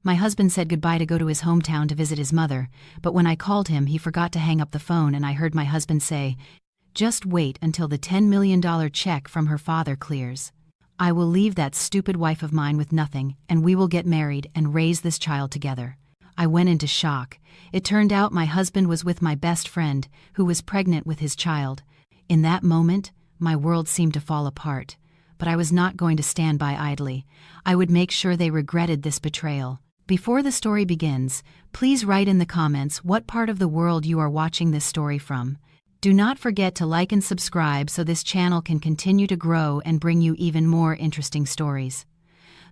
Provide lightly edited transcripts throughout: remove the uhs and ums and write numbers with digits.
My husband said goodbye to go to his hometown to visit his mother, but when I called him, he forgot to hang up the phone, and I heard my husband say, "Just wait until the $10 million check from her father clears. I will leave that stupid wife of mine with nothing, and we will get married and raise this child together." I went into shock. It turned out my husband was with my best friend, who was pregnant with his child. In that moment, my world seemed to fall apart. But I was not going to stand by idly. I would make sure they regretted this betrayal. Before the story begins, please write in the comments what part of the world you are watching this story from. Do not forget to like and subscribe so this channel can continue to grow and bring you even more interesting stories.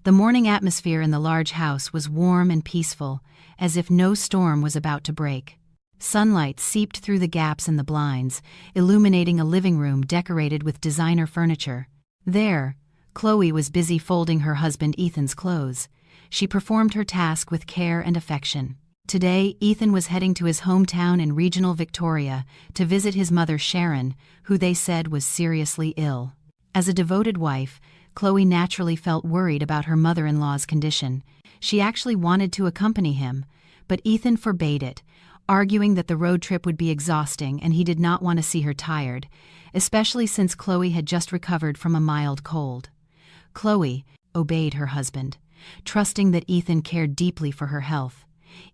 The morning atmosphere in the large house was warm and peaceful, as if no storm was about to break. Sunlight seeped through the gaps in the blinds, illuminating a living room decorated with designer furniture. There, Chloe was busy folding her husband Ethan's clothes. She performed her task with care and affection. Today, Ethan was heading to his hometown in regional Victoria to visit his mother Sharon, who they said was seriously ill. As a devoted wife, Chloe naturally felt worried about her mother-in-law's condition. She actually wanted to accompany him, but Ethan forbade it, arguing that the road trip would be exhausting and he did not want to see her tired, especially since Chloe had just recovered from a mild cold. Chloe obeyed her husband, trusting that Ethan cared deeply for her health.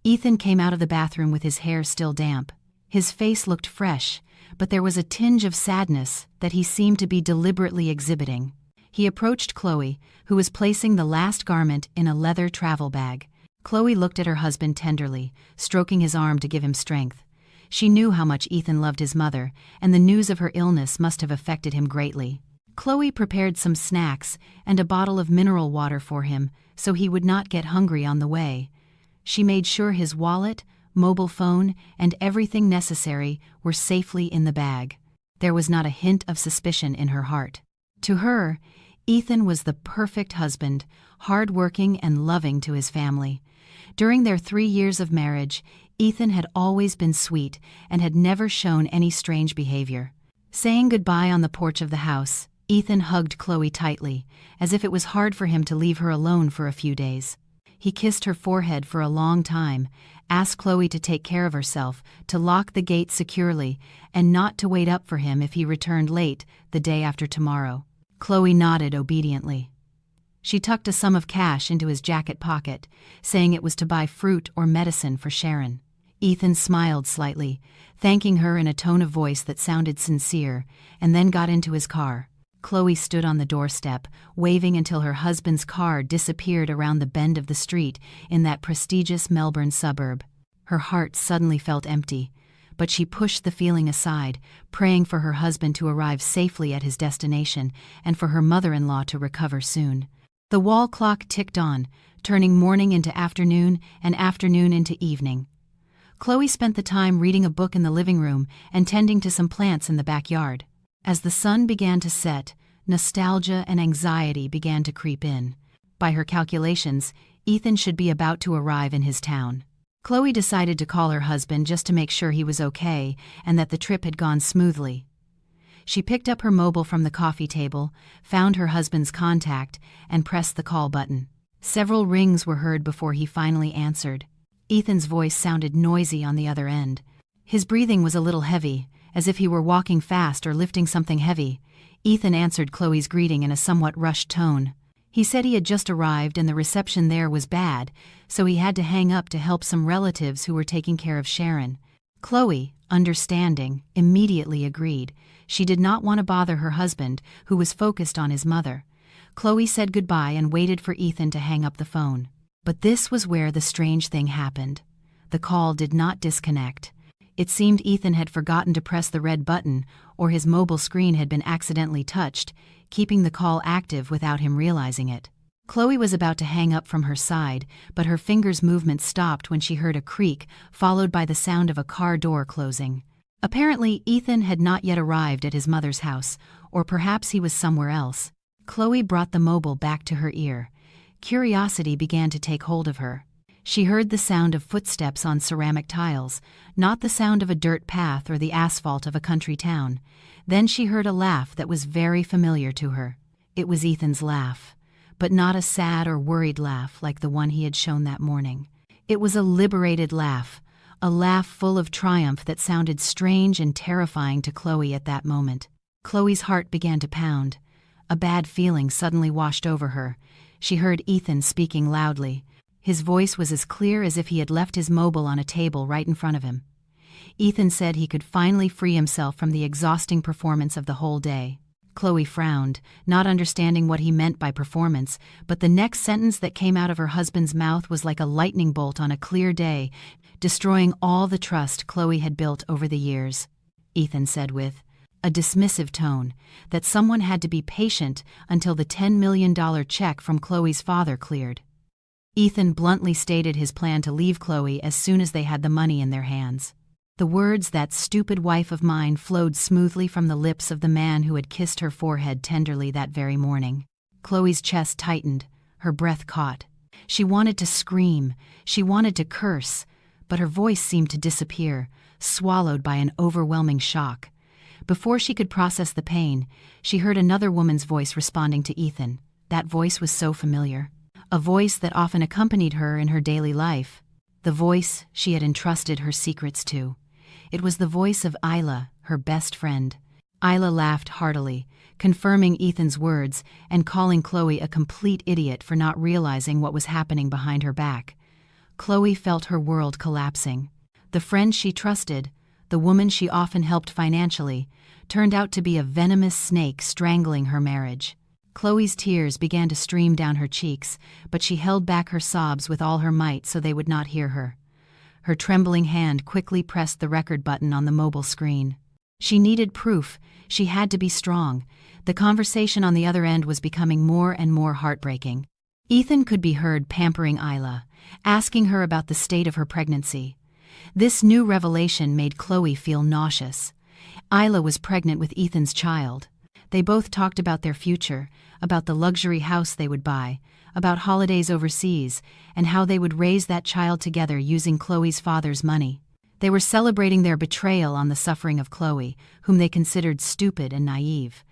Ethan came out of the bathroom with his hair still damp. His face looked fresh, but there was a tinge of sadness that he seemed to be deliberately exhibiting. He approached Chloe, who was placing the last garment in a leather travel bag. Chloe looked at her husband tenderly, stroking his arm to give him strength. She knew how much Ethan loved his mother, and the news of her illness must have affected him greatly. Chloe prepared some snacks and a bottle of mineral water for him so he would not get hungry on the way. She made sure his wallet, mobile phone, and everything necessary were safely in the bag. There was not a hint of suspicion in her heart. To her, Ethan was the perfect husband, hard-working and loving to his family. During their 3 years of marriage, Ethan had always been sweet and had never shown any strange behavior. Saying goodbye on the porch of the house, Ethan hugged Chloe tightly, as if it was hard for him to leave her alone for a few days. He kissed her forehead for a long time, asked Chloe to take care of herself, to lock the gate securely, and not to wait up for him if he returned late the day after tomorrow. Chloe nodded obediently. She tucked a sum of cash into his jacket pocket, saying it was to buy fruit or medicine for Sharon. Ethan smiled slightly, thanking her in a tone of voice that sounded sincere, and then got into his car. Chloe stood on the doorstep, waving until her husband's car disappeared around the bend of the street in that prestigious Melbourne suburb. Her heart suddenly felt empty, but she pushed the feeling aside, praying for her husband to arrive safely at his destination and for her mother-in-law to recover soon. The wall clock ticked on, turning morning into afternoon and afternoon into evening. Chloe spent the time reading a book in the living room and tending to some plants in the backyard. As the sun began to set, nostalgia and anxiety began to creep in. By her calculations, Ethan should be about to arrive in his town. Chloe decided to call her husband just to make sure he was okay and that the trip had gone smoothly. She picked up her mobile from the coffee table, found her husband's contact, and pressed the call button. Several rings were heard before he finally answered. Ethan's voice sounded noisy on the other end. His breathing was a little heavy, as if he were walking fast or lifting something heavy. Ethan answered Chloe's greeting in a somewhat rushed tone. He said he had just arrived and the reception there was bad, so he had to hang up to help some relatives who were taking care of Sharon. Chloe, understanding, immediately agreed. She did not want to bother her husband, who was focused on his mother. Chloe said goodbye and waited for Ethan to hang up the phone. But this was where the strange thing happened. The call did not disconnect. It seemed Ethan had forgotten to press the red button, or his mobile screen had been accidentally touched, keeping the call active without him realizing it. Chloe was about to hang up from her side, but her fingers' movement stopped when she heard a creak, followed by the sound of a car door closing. Apparently, Ethan had not yet arrived at his mother's house, or perhaps he was somewhere else. Chloe brought the mobile back to her ear. Curiosity began to take hold of her. She heard the sound of footsteps on ceramic tiles, not the sound of a dirt path or the asphalt of a country town. Then she heard a laugh that was very familiar to her. It was Ethan's laugh. but not a sad or worried laugh like the one he had shown that morning. It was a liberated laugh, a laugh full of triumph that sounded strange and terrifying to Chloe at that moment. Chloe's heart began to pound. A bad feeling suddenly washed over her. She heard Ethan speaking loudly. His voice was as clear as if he had left his mobile on a table right in front of him. Ethan said he could finally free himself from the exhausting performance of the whole day. Chloe frowned, not understanding what he meant by performance, but the next sentence that came out of her husband's mouth was like a lightning bolt on a clear day, destroying all the trust Chloe had built over the years. Ethan said with a dismissive tone that someone had to be patient until the $10 million check from Chloe's father cleared. Ethan bluntly stated his plan to leave Chloe as soon as they had the money in their hands. The words "that stupid wife of mine" flowed smoothly from the lips of the man who had kissed her forehead tenderly that very morning. Chloe's chest tightened, her breath caught. She wanted to scream, she wanted to curse, but her voice seemed to disappear, swallowed by an overwhelming shock. Before she could process the pain, she heard another woman's voice responding to Ethan. That voice was so familiar. A voice that often accompanied her in her daily life. The voice she had entrusted her secrets to. It was the voice of Isla, her best friend. Isla laughed heartily, confirming Ethan's words and calling Chloe a complete idiot for not realizing what was happening behind her back. Chloe felt her world collapsing. The friend she trusted, the woman she often helped financially, turned out to be a venomous snake strangling her marriage. Chloe's tears began to stream down her cheeks, but she held back her sobs with all her might so they would not hear her. Her trembling hand quickly pressed the record button on the mobile screen. She needed proof. She had to be strong. The conversation on the other end was becoming more and more heartbreaking. Ethan could be heard pampering Isla, asking her about the state of her pregnancy. This new revelation made Chloe feel nauseous. Isla was pregnant with Ethan's child. They both talked about their future, about the luxury house they would buy, about holidays overseas, and how they would raise that child together using Chloe's father's money. They were celebrating their betrayal on the suffering of Chloe, whom they considered stupid and naive.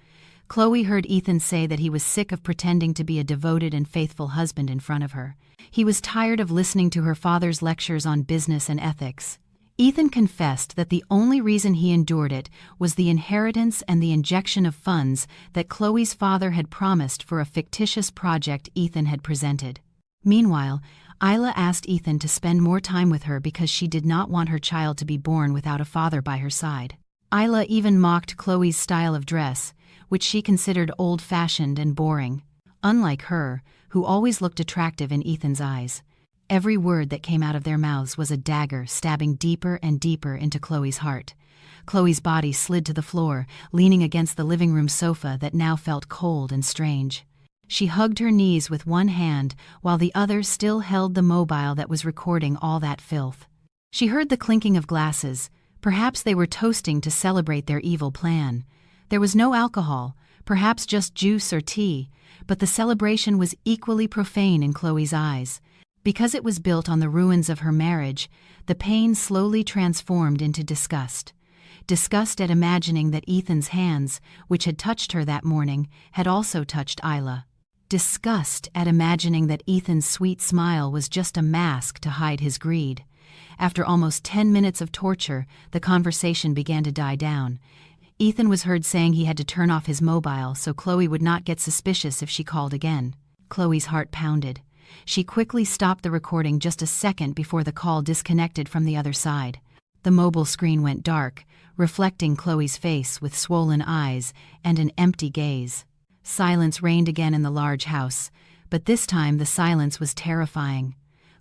Chloe heard Ethan say that he was sick of pretending to be a devoted and faithful husband in front of her. He was tired of listening to her father's lectures on business and ethics. Ethan confessed that the only reason he endured it was the inheritance and the injection of funds that Chloe's father had promised for a fictitious project Ethan had presented. Meanwhile, Isla asked Ethan to spend more time with her because she did not want her child to be born without a father by her side. Isla even mocked Chloe's style of dress, which she considered old-fashioned and boring. Unlike her, who always looked attractive in Ethan's eyes. Every word that came out of their mouths was a dagger stabbing deeper and deeper into Chloe's heart. Chloe's body slid to the floor, leaning against the living room sofa that now felt cold and strange. She hugged her knees with one hand while the other still held the mobile that was recording all that filth. She heard the clinking of glasses. Perhaps they were toasting to celebrate their evil plan. There was no alcohol, perhaps just juice or tea, but the celebration was equally profane in Chloe's eyes. Because it was built on the ruins of her marriage, the pain slowly transformed into disgust. Disgust at imagining that Ethan's hands, which had touched her that morning, had also touched Isla. Disgust at imagining that Ethan's sweet smile was just a mask to hide his greed. After almost 10 minutes of torture, the conversation began to die down. Ethan was heard saying he had to turn off his mobile so Chloe would not get suspicious if she called again. Chloe's heart pounded. She quickly stopped the recording just a second before the call disconnected from the other side. The mobile screen went dark, reflecting Chloe's face with swollen eyes and an empty gaze. Silence reigned again in the large house, but this time the silence was terrifying.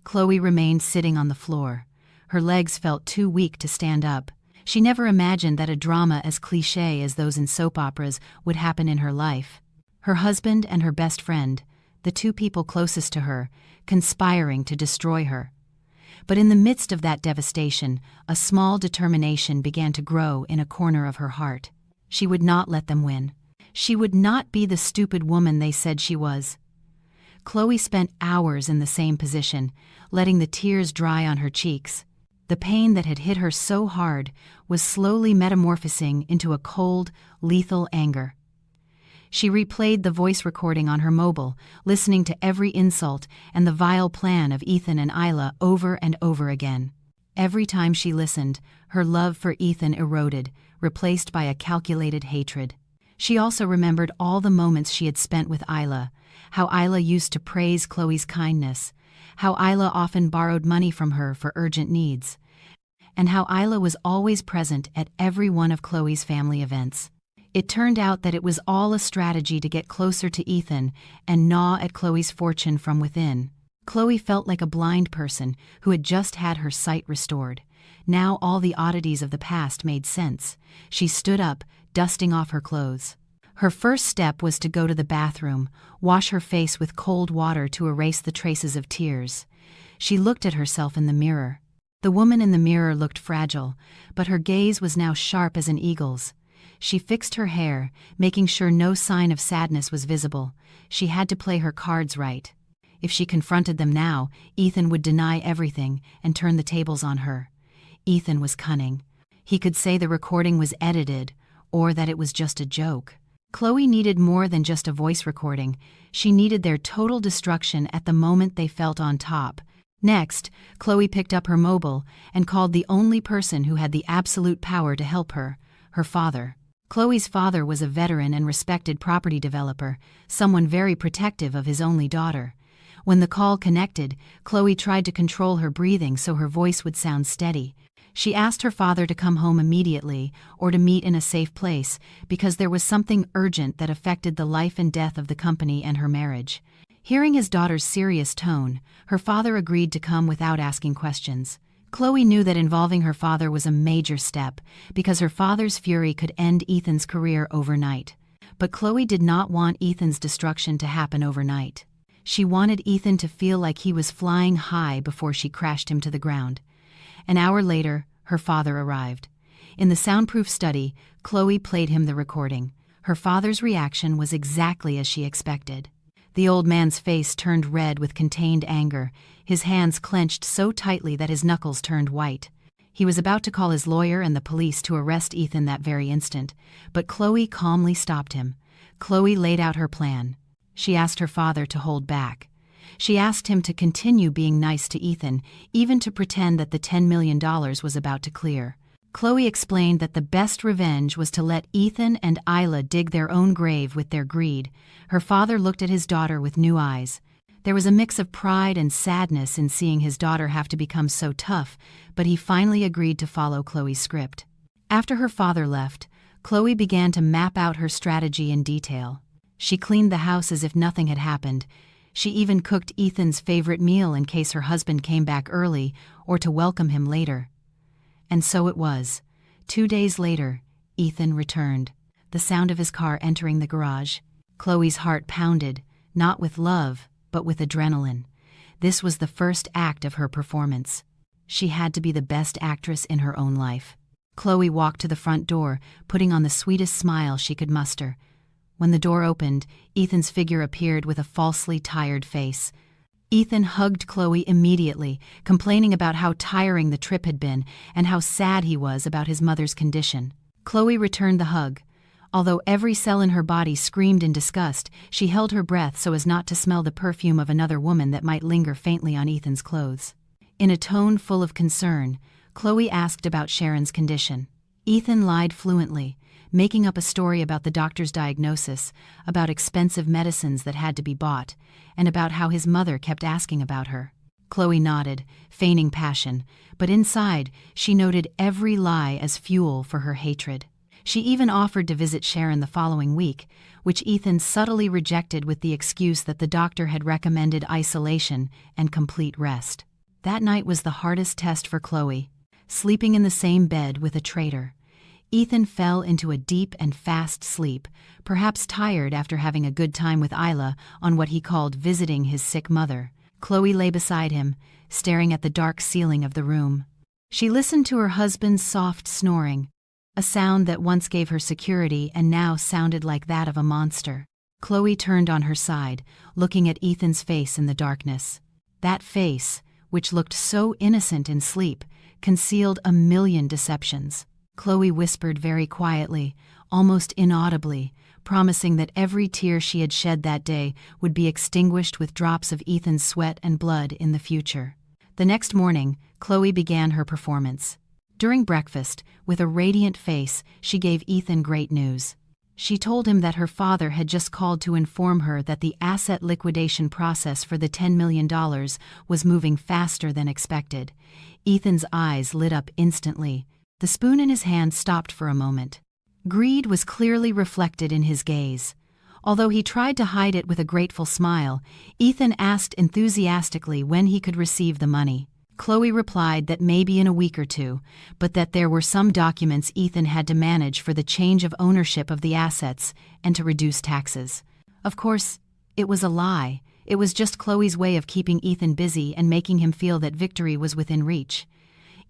Chloe remained sitting on the floor. Her legs felt too weak to stand up. She never imagined that a drama as cliché as those in soap operas would happen in her life. Her husband and her best friend, the two people closest to her, conspiring to destroy her. But in the midst of that devastation, a small determination began to grow in a corner of her heart. She would not let them win. She would not be the stupid woman they said she was. Chloe spent hours in the same position, letting the tears dry on her cheeks. The pain that had hit her so hard was slowly metamorphosing into a cold, lethal anger. She replayed the voice recording on her mobile, listening to every insult and the vile plan of Ethan and Isla over and over again. Every time she listened, her love for Ethan eroded, replaced by a calculated hatred. She also remembered all the moments she had spent with Isla, how Isla used to praise Chloe's kindness, how Isla often borrowed money from her for urgent needs, and how Isla was always present at every one of Chloe's family events. It turned out that it was all a strategy to get closer to Ethan and gnaw at Chloe's fortune from within. Chloe felt like a blind person who had just had her sight restored. Now all the oddities of the past made sense. She stood up, dusting off her clothes. Her first step was to go to the bathroom, wash her face with cold water to erase the traces of tears. She looked at herself in the mirror. The woman in the mirror looked fragile, but her gaze was now sharp as an eagle's. She fixed her hair, making sure no sign of sadness was visible. She had to play her cards right. If she confronted them now, Ethan would deny everything and turn the tables on her. Ethan was cunning. He could say the recording was edited, or that it was just a joke. Chloe needed more than just a voice recording. She needed their total destruction at the moment they felt on top. Next, Chloe picked up her mobile and called the only person who had the absolute power to help her, her father. Chloe's father was a veteran and respected property developer, someone very protective of his only daughter. When the call connected, Chloe tried to control her breathing so her voice would sound steady. She asked her father to come home immediately or to meet in a safe place because there was something urgent that affected the life and death of the company and her marriage. Hearing his daughter's serious tone, her father agreed to come without asking questions. Chloe knew that involving her father was a major step because her father's fury could end Ethan's career overnight. But Chloe did not want Ethan's destruction to happen overnight. She wanted Ethan to feel like he was flying high before she crashed him to the ground. An hour later, her father arrived. In the soundproof study, Chloe played him the recording. Her father's reaction was exactly as she expected. The old man's face turned red with contained anger, his hands clenched so tightly that his knuckles turned white. He was about to call his lawyer and the police to arrest Ethan that very instant, but Chloe calmly stopped him. Chloe laid out her plan. She asked her father to hold back. She asked him to continue being nice to Ethan, even to pretend that the $10 million was about to clear. Chloe explained that the best revenge was to let Ethan and Isla dig their own grave with their greed. Her father looked at his daughter with new eyes. There was a mix of pride and sadness in seeing his daughter have to become so tough, but he finally agreed to follow Chloe's script. After her father left, Chloe began to map out her strategy in detail. She cleaned the house as if nothing had happened. She even cooked Ethan's favorite meal in case her husband came back early or to welcome him later. And so it was. 2 days later, Ethan returned. The sound of his car entering the garage. Chloe's heart pounded, not with love, but with adrenaline. This was the first act of her performance. She had to be the best actress in her own life. Chloe walked to the front door, putting on the sweetest smile she could muster. When the door opened, Ethan's figure appeared with a falsely tired face. Ethan hugged Chloe immediately, complaining about how tiring the trip had been and how sad he was about his mother's condition. Chloe returned the hug. Although every cell in her body screamed in disgust, she held her breath so as not to smell the perfume of another woman that might linger faintly on Ethan's clothes. In a tone full of concern, Chloe asked about Sharon's condition. Ethan lied fluently, making up a story about the doctor's diagnosis, about expensive medicines that had to be bought, and about how his mother kept asking about her. Chloe nodded, feigning passion, but inside she noted every lie as fuel for her hatred. She even offered to visit Sharon the following week, which Ethan subtly rejected with the excuse that the doctor had recommended isolation and complete rest. That night was the hardest test for Chloe, sleeping in the same bed with a traitor. Ethan fell into a deep and fast sleep, perhaps tired after having a good time with Isla on what he called visiting his sick mother. Chloe lay beside him, staring at the dark ceiling of the room. She listened to her husband's soft snoring, a sound that once gave her security and now sounded like that of a monster. Chloe turned on her side, looking at Ethan's face in the darkness. That face, which looked so innocent in sleep, concealed a million deceptions. Chloe whispered very quietly, almost inaudibly, promising that every tear she had shed that day would be extinguished with drops of Ethan's sweat and blood in the future. The next morning, Chloe began her performance. During breakfast, with a radiant face, she gave Ethan great news. She told him that her father had just called to inform her that the asset liquidation process for the $10 million was moving faster than expected. Ethan's eyes lit up instantly. The spoon in his hand stopped for a moment. Greed was clearly reflected in his gaze. Although he tried to hide it with a grateful smile, Ethan asked enthusiastically when he could receive the money. Chloe replied that maybe in a week or two, but that there were some documents Ethan had to manage for the change of ownership of the assets and to reduce taxes. Of course, it was a lie. It was just Chloe's way of keeping Ethan busy and making him feel that victory was within reach.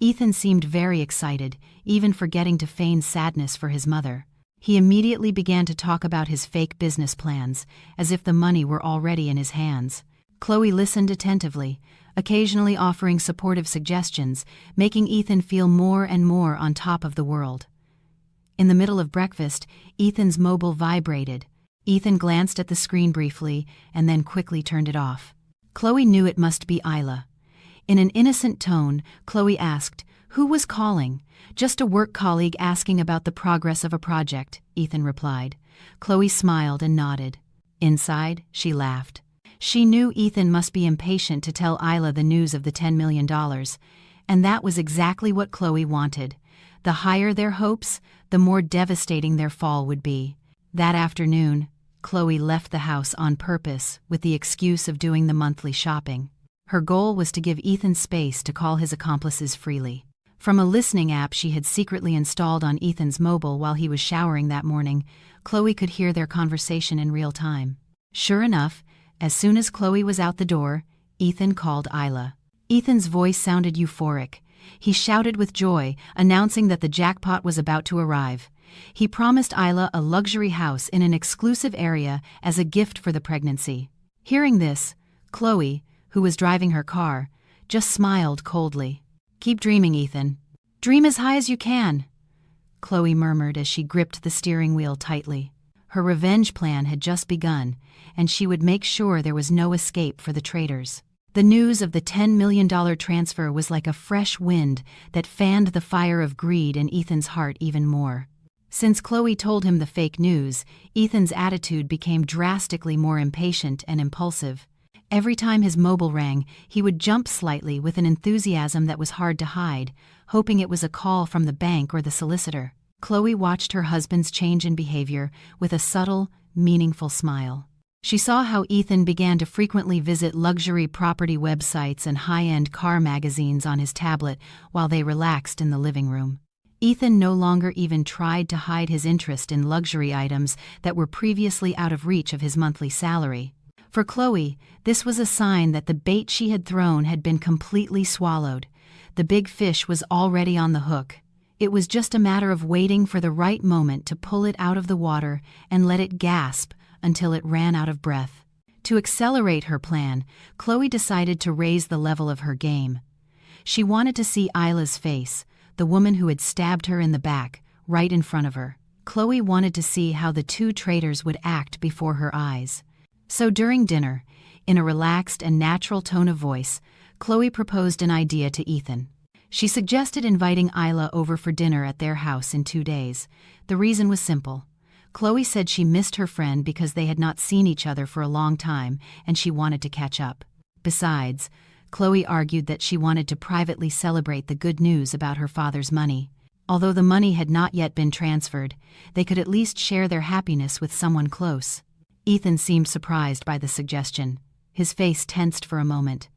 Ethan seemed very excited, even forgetting to feign sadness for his mother. He immediately began to talk about his fake business plans, as if the money were already in his hands. Chloe listened attentively, occasionally offering supportive suggestions, making Ethan feel more and more on top of the world. In the middle of breakfast, Ethan's mobile vibrated. Ethan glanced at the screen briefly and then quickly turned it off. Chloe knew it must be Isla. In an innocent tone, Chloe asked, "Who was calling?" "Just a work colleague asking about the progress of a project," Ethan replied. Chloe smiled and nodded. Inside, she laughed. She knew Ethan must be impatient to tell Isla the news of the $10 million, and that was exactly what Chloe wanted. The higher their hopes, the more devastating their fall would be. That afternoon, Chloe left the house on purpose with the excuse of doing the monthly shopping. Her goal was to give Ethan space to call his accomplices freely. From a listening app she had secretly installed on Ethan's mobile while he was showering that morning, Chloe could hear their conversation in real time. Sure enough, as soon as Chloe was out the door, Ethan called Isla. Ethan's voice sounded euphoric. He shouted with joy, announcing that the jackpot was about to arrive. He promised Isla a luxury house in an exclusive area as a gift for the pregnancy. Hearing this, Chloe, who was driving her car, just smiled coldly. "Keep dreaming, Ethan. Dream as high as you can," Chloe murmured as she gripped the steering wheel tightly. Her revenge plan had just begun, and she would make sure there was no escape for the traitors. The news of the $10 million transfer was like a fresh wind that fanned the fire of greed in Ethan's heart even more. Since Chloe told him the fake news, Ethan's attitude became drastically more impatient and impulsive. Every time his mobile rang, he would jump slightly with an enthusiasm that was hard to hide, hoping it was a call from the bank or the solicitor. Chloe watched her husband's change in behavior with a subtle, meaningful smile. She saw how Ethan began to frequently visit luxury property websites and high-end car magazines on his tablet while they relaxed in the living room. Ethan no longer even tried to hide his interest in luxury items that were previously out of reach of his monthly salary. For Chloe, this was a sign that the bait she had thrown had been completely swallowed. The big fish was already on the hook. It was just a matter of waiting for the right moment to pull it out of the water and let it gasp until it ran out of breath. To accelerate her plan, Chloe decided to raise the level of her game. She wanted to see Isla's face, the woman who had stabbed her in the back, right in front of her. Chloe wanted to see how the two traitors would act before her eyes. So during dinner, in a relaxed and natural tone of voice, Chloe proposed an idea to Ethan. She suggested inviting Isla over for dinner at their house in 2 days. The reason was simple. Chloe said she missed her friend because they had not seen each other for a long time and she wanted to catch up. Besides, Chloe argued that she wanted to privately celebrate the good news about her father's money. Although the money had not yet been transferred, they could at least share their happiness with someone close. Ethan seemed surprised by the suggestion. His face tensed for a moment.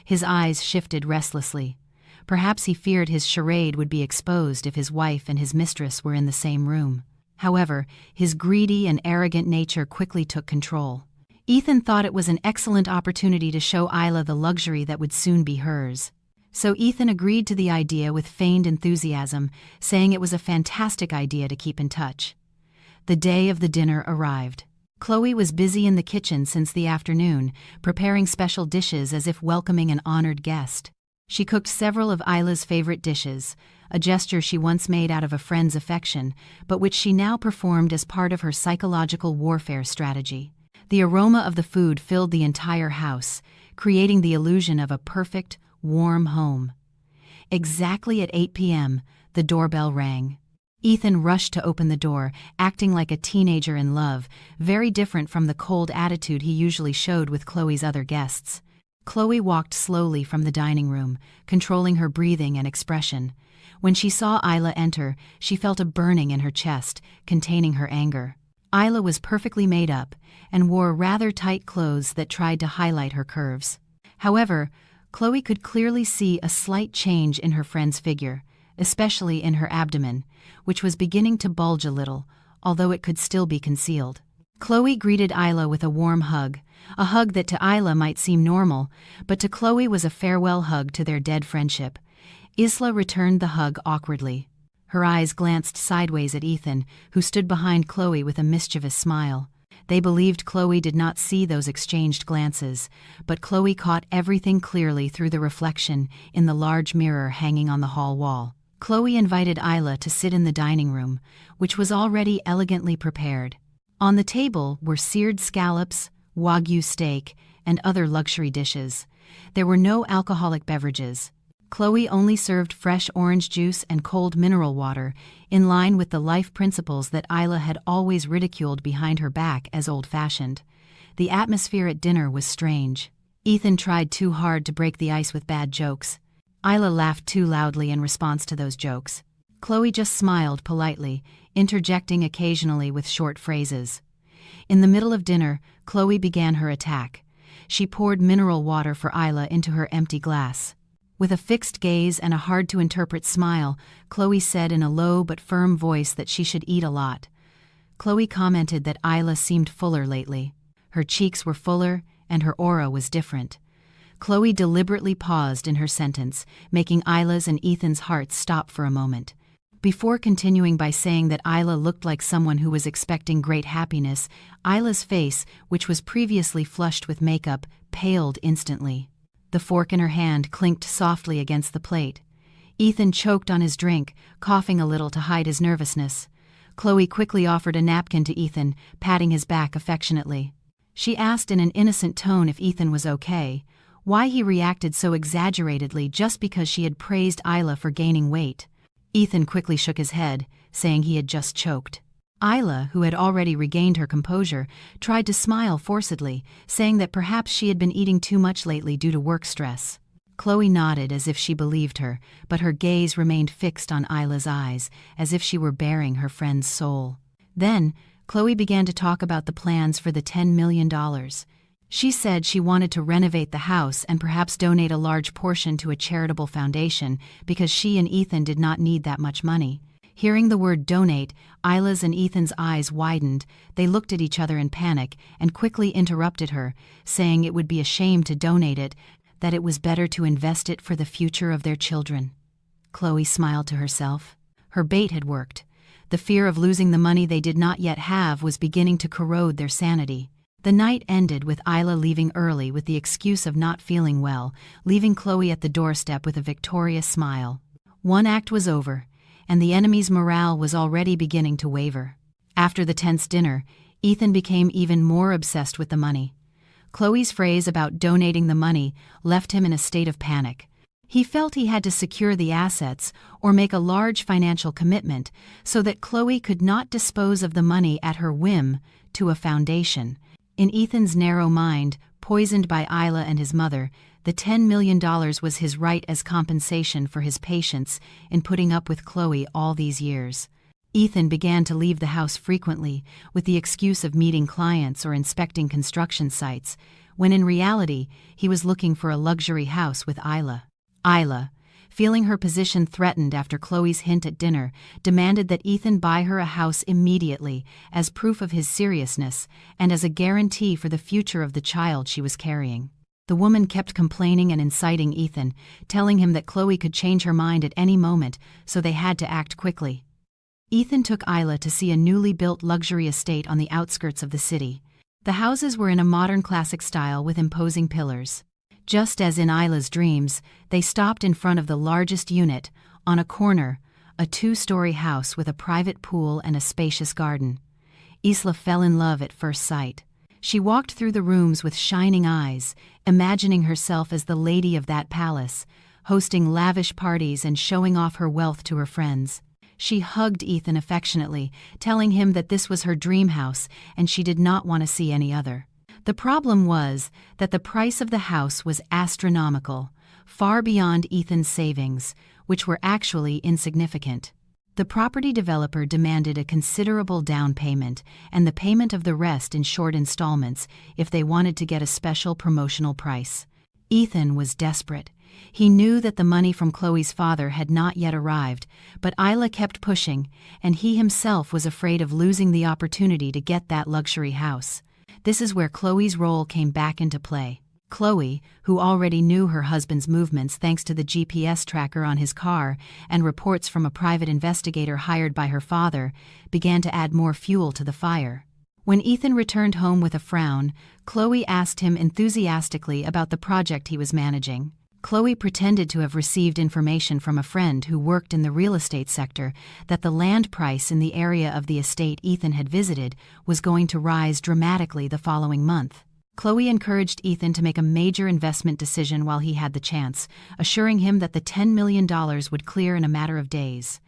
His eyes shifted restlessly. Perhaps he feared his charade would be exposed if his wife and his mistress were in the same room. However, his greedy and arrogant nature quickly took control. Ethan thought it was an excellent opportunity to show Isla the luxury that would soon be hers. So Ethan agreed to the idea with feigned enthusiasm, saying it was a fantastic idea to keep in touch. The day of the dinner arrived. Chloe was busy in the kitchen since the afternoon, preparing special dishes as if welcoming an honored guest. She cooked several of Isla's favorite dishes, a gesture she once made out of a friend's affection, but which she now performed as part of her psychological warfare strategy. The aroma of the food filled the entire house, creating the illusion of a perfect, warm home. Exactly at 8 p.m., the doorbell rang. Ethan rushed to open the door, acting like a teenager in love, very different from the cold attitude he usually showed with Chloe's other guests. Chloe walked slowly from the dining room, controlling her breathing and expression. When she saw Isla enter, she felt a burning in her chest, containing her anger. Isla was perfectly made up, and wore rather tight clothes that tried to highlight her curves. However, Chloe could clearly see a slight change in her friend's figure, especially in her abdomen, which was beginning to bulge a little, although it could still be concealed. Chloe greeted Isla with a warm hug, a hug that to Isla might seem normal, but to Chloe was a farewell hug to their dead friendship. Isla returned the hug awkwardly. Her eyes glanced sideways at Ethan, who stood behind Chloe with a mischievous smile. They believed Chloe did not see those exchanged glances, but Chloe caught everything clearly through the reflection in the large mirror hanging on the hall wall. Chloe invited Isla to sit in the dining room, which was already elegantly prepared. On the table were seared scallops, Wagyu steak, and other luxury dishes. There were no alcoholic beverages. Chloe only served fresh orange juice and cold mineral water, in line with the life principles that Isla had always ridiculed behind her back as old-fashioned. The atmosphere at dinner was strange. Ethan tried too hard to break the ice with bad jokes. Isla laughed too loudly in response to those jokes. Chloe just smiled politely, interjecting occasionally with short phrases. In the middle of dinner, Chloe began her attack. She poured mineral water for Isla into her empty glass. With a fixed gaze and a hard-to-interpret smile, Chloe said in a low but firm voice that she should eat a lot. Chloe commented that Isla seemed fuller lately. Her cheeks were fuller, and her aura was different. Chloe deliberately paused in her sentence, making Isla's and Ethan's hearts stop for a moment. Before continuing by saying that Isla looked like someone who was expecting great happiness, Isla's face, which was previously flushed with makeup, paled instantly. The fork in her hand clinked softly against the plate. Ethan choked on his drink, coughing a little to hide his nervousness. Chloe quickly offered a napkin to Ethan, patting his back affectionately. She asked in an innocent tone if Ethan was okay, why he reacted so exaggeratedly just because she had praised Isla for gaining weight. Ethan quickly shook his head, saying he had just choked. Isla, who had already regained her composure, tried to smile forcedly, saying that perhaps she had been eating too much lately due to work stress. Chloe nodded as if she believed her, but her gaze remained fixed on Isla's eyes, as if she were bearing her friend's soul. Then, Chloe began to talk about the plans for the $10 million. She said she wanted to renovate the house and perhaps donate a large portion to a charitable foundation because she and Ethan did not need that much money. Hearing the word donate, Isla's and Ethan's eyes widened. They looked at each other in panic and quickly interrupted her, saying it would be a shame to donate it, that it was better to invest it for the future of their children. Chloe smiled to herself. Her bait had worked. The fear of losing the money they did not yet have was beginning to corrode their sanity. The night ended with Isla leaving early with the excuse of not feeling well, leaving Chloe at the doorstep with a victorious smile. One act was over, and the enemy's morale was already beginning to waver. After the tense dinner, Ethan became even more obsessed with the money. Chloe's phrase about donating the money left him in a state of panic. He felt he had to secure the assets or make a large financial commitment so that Chloe could not dispose of the money at her whim to a foundation. In Ethan's narrow mind, poisoned by Isla and his mother, the $10 million was his right as compensation for his patience in putting up with Chloe all these years. Ethan began to leave the house frequently with the excuse of meeting clients or inspecting construction sites, when in reality he was looking for a luxury house with Isla. Isla, feeling her position threatened after Chloe's hint at dinner, demanded that Ethan buy her a house immediately as proof of his seriousness and as a guarantee for the future of the child she was carrying. The woman kept complaining and inciting Ethan, telling him that Chloe could change her mind at any moment, so they had to act quickly. Ethan took Isla to see a newly built luxury estate on the outskirts of the city. The houses were in a modern classic style with imposing pillars. Just as in Isla's dreams, they stopped in front of the largest unit, on a corner, a 2-story house with a private pool and a spacious garden. Isla fell in love at first sight. She walked through the rooms with shining eyes, imagining herself as the lady of that palace, hosting lavish parties and showing off her wealth to her friends. She hugged Ethan affectionately, telling him that this was her dream house and she did not want to see any other. The problem was that the price of the house was astronomical, far beyond Ethan's savings, which were actually insignificant. The property developer demanded a considerable down payment and the payment of the rest in short installments if they wanted to get a special promotional price. Ethan was desperate. He knew that the money from Chloe's father had not yet arrived, but Isla kept pushing, and he himself was afraid of losing the opportunity to get that luxury house. This is where Chloe's role came back into play. Chloe, who already knew her husband's movements thanks to the GPS tracker on his car and reports from a private investigator hired by her father, began to add more fuel to the fire. When Ethan returned home with a frown, Chloe asked him enthusiastically about the project he was managing. Chloe pretended to have received information from a friend who worked in the real estate sector that the land price in the area of the estate Ethan had visited was going to rise dramatically the following month. Chloe encouraged Ethan to make a major investment decision while he had the chance, assuring him that the $10 million would clear in a matter of days.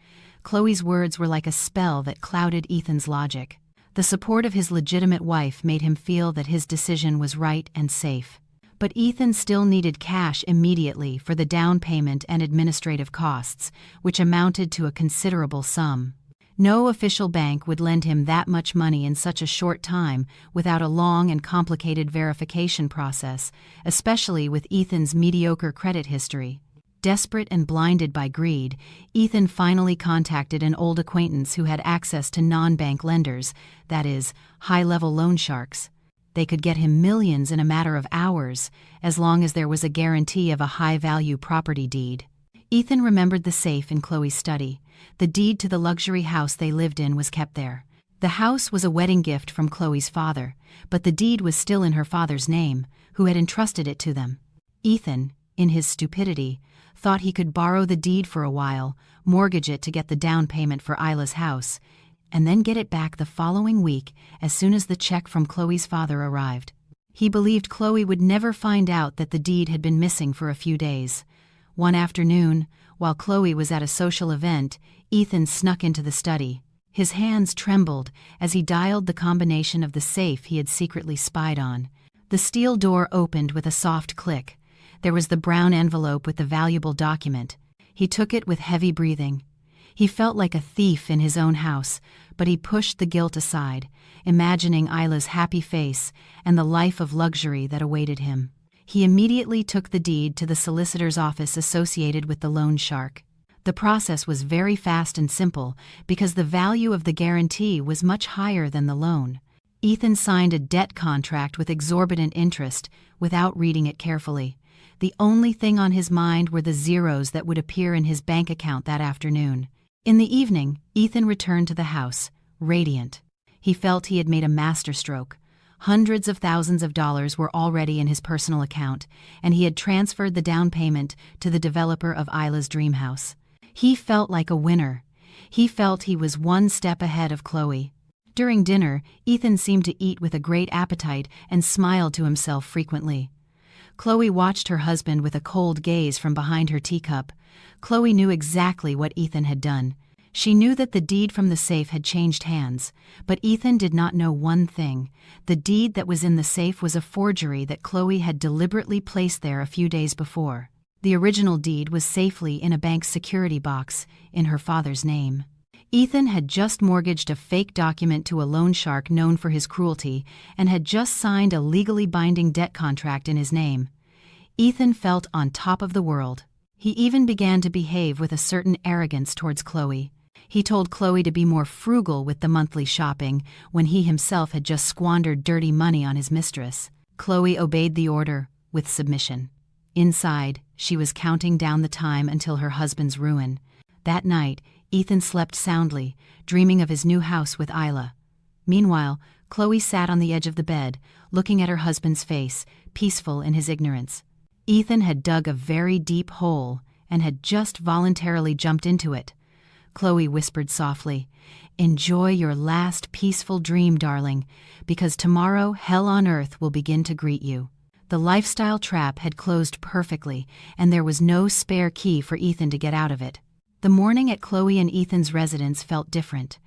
Chloe's words were like a spell that clouded Ethan's logic. The support of his legitimate wife made him feel that his decision was right and safe. But Ethan still needed cash immediately for the down payment and administrative costs, which amounted to a considerable sum. No official bank would lend him that much money in such a short time without a long and complicated verification process, especially with Ethan's mediocre credit history. Desperate and blinded by greed, Ethan finally contacted an old acquaintance who had access to non-bank lenders, that is, high-level loan sharks. They could get him millions in a matter of hours, as long as there was a guarantee of a high-value property deed. Ethan remembered the safe in Chloe's study. The deed to the luxury house they lived in was kept there. The house was a wedding gift from Chloe's father, but the deed was still in her father's name, who had entrusted it to them. Ethan, in his stupidity, thought he could borrow the deed for a while, mortgage it to get the down payment for Isla's house, and then get it back the following week as soon as the check from Chloe's father arrived. He believed Chloe would never find out that the deed had been missing for a few days. One afternoon, while Chloe was at a social event, Ethan snuck into the study. His hands trembled as he dialed the combination of the safe he had secretly spied on. The steel door opened with a soft click. There was the brown envelope with the valuable document. He took it with heavy breathing. He felt like a thief in his own house, but he pushed the guilt aside, imagining Isla's happy face and the life of luxury that awaited him. He immediately took the deed to the solicitor's office associated with the loan shark. The process was very fast and simple because the value of the guarantee was much higher than the loan. Ethan signed a debt contract with exorbitant interest without reading it carefully. The only thing on his mind were the zeros that would appear in his bank account that afternoon. In the evening, Ethan returned to the house, radiant. He felt he had made a masterstroke. Hundreds of thousands of dollars were already in his personal account, and he had transferred the down payment to the developer of Isla's dream house. He felt like a winner. He felt he was one step ahead of Chloe. During dinner, Ethan seemed to eat with a great appetite and smiled to himself frequently. Chloe watched her husband with a cold gaze from behind her teacup. Chloe knew exactly what Ethan had done. She knew that the deed from the safe had changed hands, but Ethan did not know one thing. The deed that was in the safe was a forgery that Chloe had deliberately placed there a few days before. The original deed was safely in a bank's security box, in her father's name. Ethan had just mortgaged a fake document to a loan shark known for his cruelty and had just signed a legally binding debt contract in his name. Ethan felt on top of the world. He even began to behave with a certain arrogance towards Chloe. He told Chloe to be more frugal with the monthly shopping when he himself had just squandered dirty money on his mistress. Chloe obeyed the order, with submission. Inside, she was counting down the time until her husband's ruin. That night, Ethan slept soundly, dreaming of his new house with Isla. Meanwhile, Chloe sat on the edge of the bed, looking at her husband's face, peaceful in his ignorance. Ethan had dug a very deep hole and had just voluntarily jumped into it. Chloe whispered softly, "Enjoy your last peaceful dream, darling, because tomorrow hell on earth will begin to greet you." The lifestyle trap had closed perfectly, and there was no spare key for Ethan to get out of it. The morning at Chloe and Ethan's residence felt different.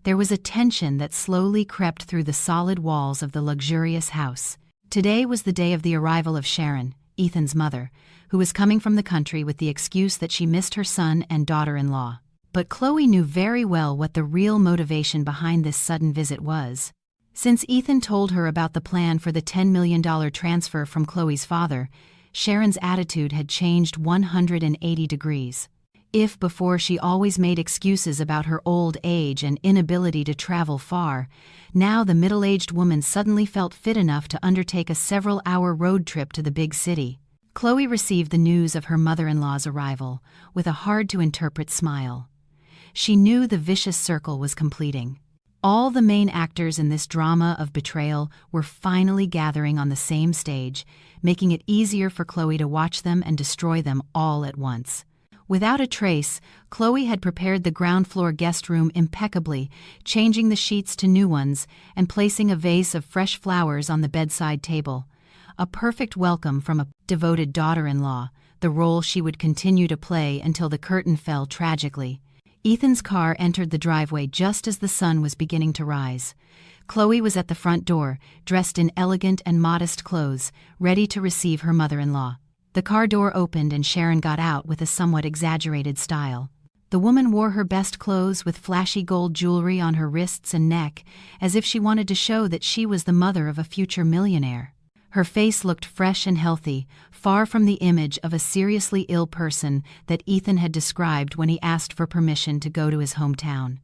There was a tension that slowly crept through the solid walls of the luxurious house. Today was the day of the arrival of Sharon, Ethan's mother, who was coming from the country with the excuse that she missed her son and daughter-in-law. But Chloe knew very well what the real motivation behind this sudden visit was. Since Ethan told her about the plan for the $10 million transfer from Chloe's father, Sharon's attitude had changed 180 degrees. If before she always made excuses about her old age and inability to travel far, now the middle-aged woman suddenly felt fit enough to undertake a several-hour road trip to the big city. Chloe received the news of her mother-in-law's arrival with a hard-to-interpret smile. She knew the vicious circle was completing. All the main actors in this drama of betrayal were finally gathering on the same stage, making it easier for Chloe to watch them and destroy them all at once. Without a trace, Chloe had prepared the ground-floor guest room impeccably, changing the sheets to new ones and placing a vase of fresh flowers on the bedside table. A perfect welcome from a devoted daughter-in-law, the role she would continue to play until the curtain fell tragically. Ethan's car entered the driveway just as the sun was beginning to rise. Chloe was at the front door, dressed in elegant and modest clothes, ready to receive her mother-in-law. The car door opened and Sharon got out with a somewhat exaggerated style. The woman wore her best clothes with flashy gold jewelry on her wrists and neck, as if she wanted to show that she was the mother of a future millionaire. Her face looked fresh and healthy, far from the image of a seriously ill person that Ethan had described when he asked for permission to go to his hometown.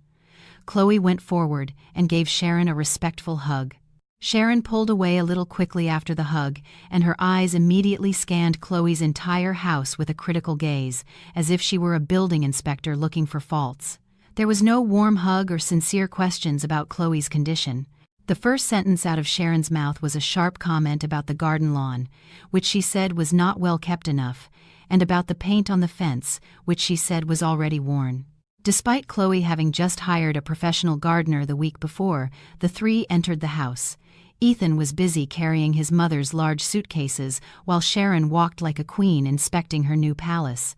Chloe went forward and gave Sharon a respectful hug. Sharon pulled away a little quickly after the hug, and her eyes immediately scanned Chloe's entire house with a critical gaze, as if she were a building inspector looking for faults. There was no warm hug or sincere questions about Chloe's condition. The first sentence out of Sharon's mouth was a sharp comment about the garden lawn, which she said was not well kept enough, and about the paint on the fence, which she said was already worn. Despite Chloe having just hired a professional gardener the week before, the three entered the house. Ethan was busy carrying his mother's large suitcases, while Sharon walked like a queen inspecting her new palace.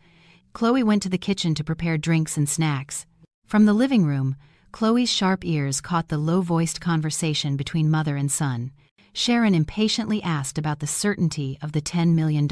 Chloe went to the kitchen to prepare drinks and snacks. From the living room, Chloe's sharp ears caught the low-voiced conversation between mother and son. Sharon impatiently asked about the certainty of the $10 million.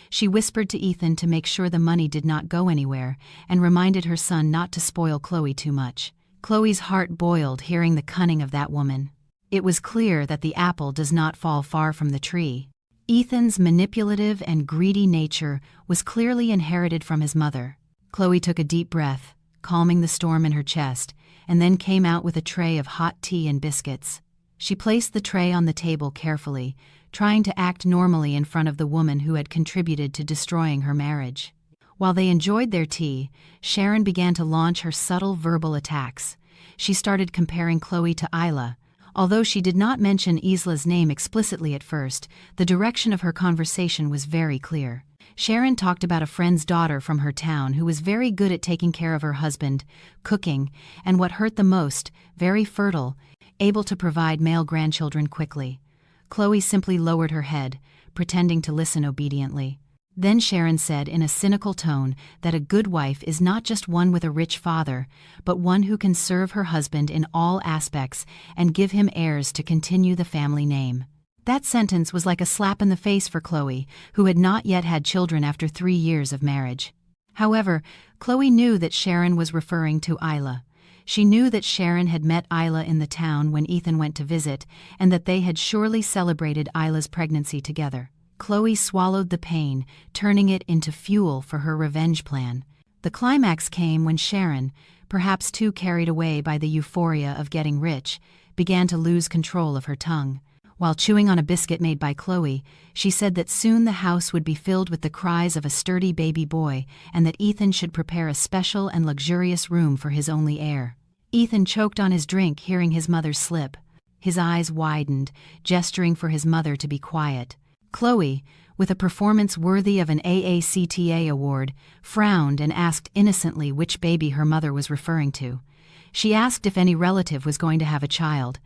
She whispered to Ethan to make sure the money did not go anywhere, and reminded her son not to spoil Chloe too much. Chloe's heart boiled hearing the cunning of that woman. It was clear that the apple does not fall far from the tree. Ethan's manipulative and greedy nature was clearly inherited from his mother. Chloe took a deep breath, calming the storm in her chest, and then came out with a tray of hot tea and biscuits. She placed the tray on the table carefully, trying to act normally in front of the woman who had contributed to destroying her marriage. While they enjoyed their tea, Sharon began to launch her subtle verbal attacks. She started comparing Chloe to Isla. Although she did not mention Isla's name explicitly at first, the direction of her conversation was very clear. Sharon talked about a friend's daughter from her town who was very good at taking care of her husband, cooking, and what hurt the most, very fertile, able to provide male grandchildren quickly. Chloe simply lowered her head, pretending to listen obediently. Then Sharon said in a cynical tone that a good wife is not just one with a rich father, but one who can serve her husband in all aspects and give him heirs to continue the family name. That sentence was like a slap in the face for Chloe, who had not yet had children after 3 years of marriage. However, Chloe knew that Sharon was referring to Isla. She knew that Sharon had met Isla in the town when Ethan went to visit, and that they had surely celebrated Isla's pregnancy together. Chloe swallowed the pain, turning it into fuel for her revenge plan. The climax came when Sharon, perhaps too carried away by the euphoria of getting rich, began to lose control of her tongue. While chewing on a biscuit made by Chloe, she said that soon the house would be filled with the cries of a sturdy baby boy and that Ethan should prepare a special and luxurious room for his only heir. Ethan choked on his drink hearing his mother's slip. His eyes widened, gesturing for his mother to be quiet. Chloe, with a performance worthy of an AACTA award, frowned and asked innocently which baby her mother was referring to. She asked if any relative was going to have a child.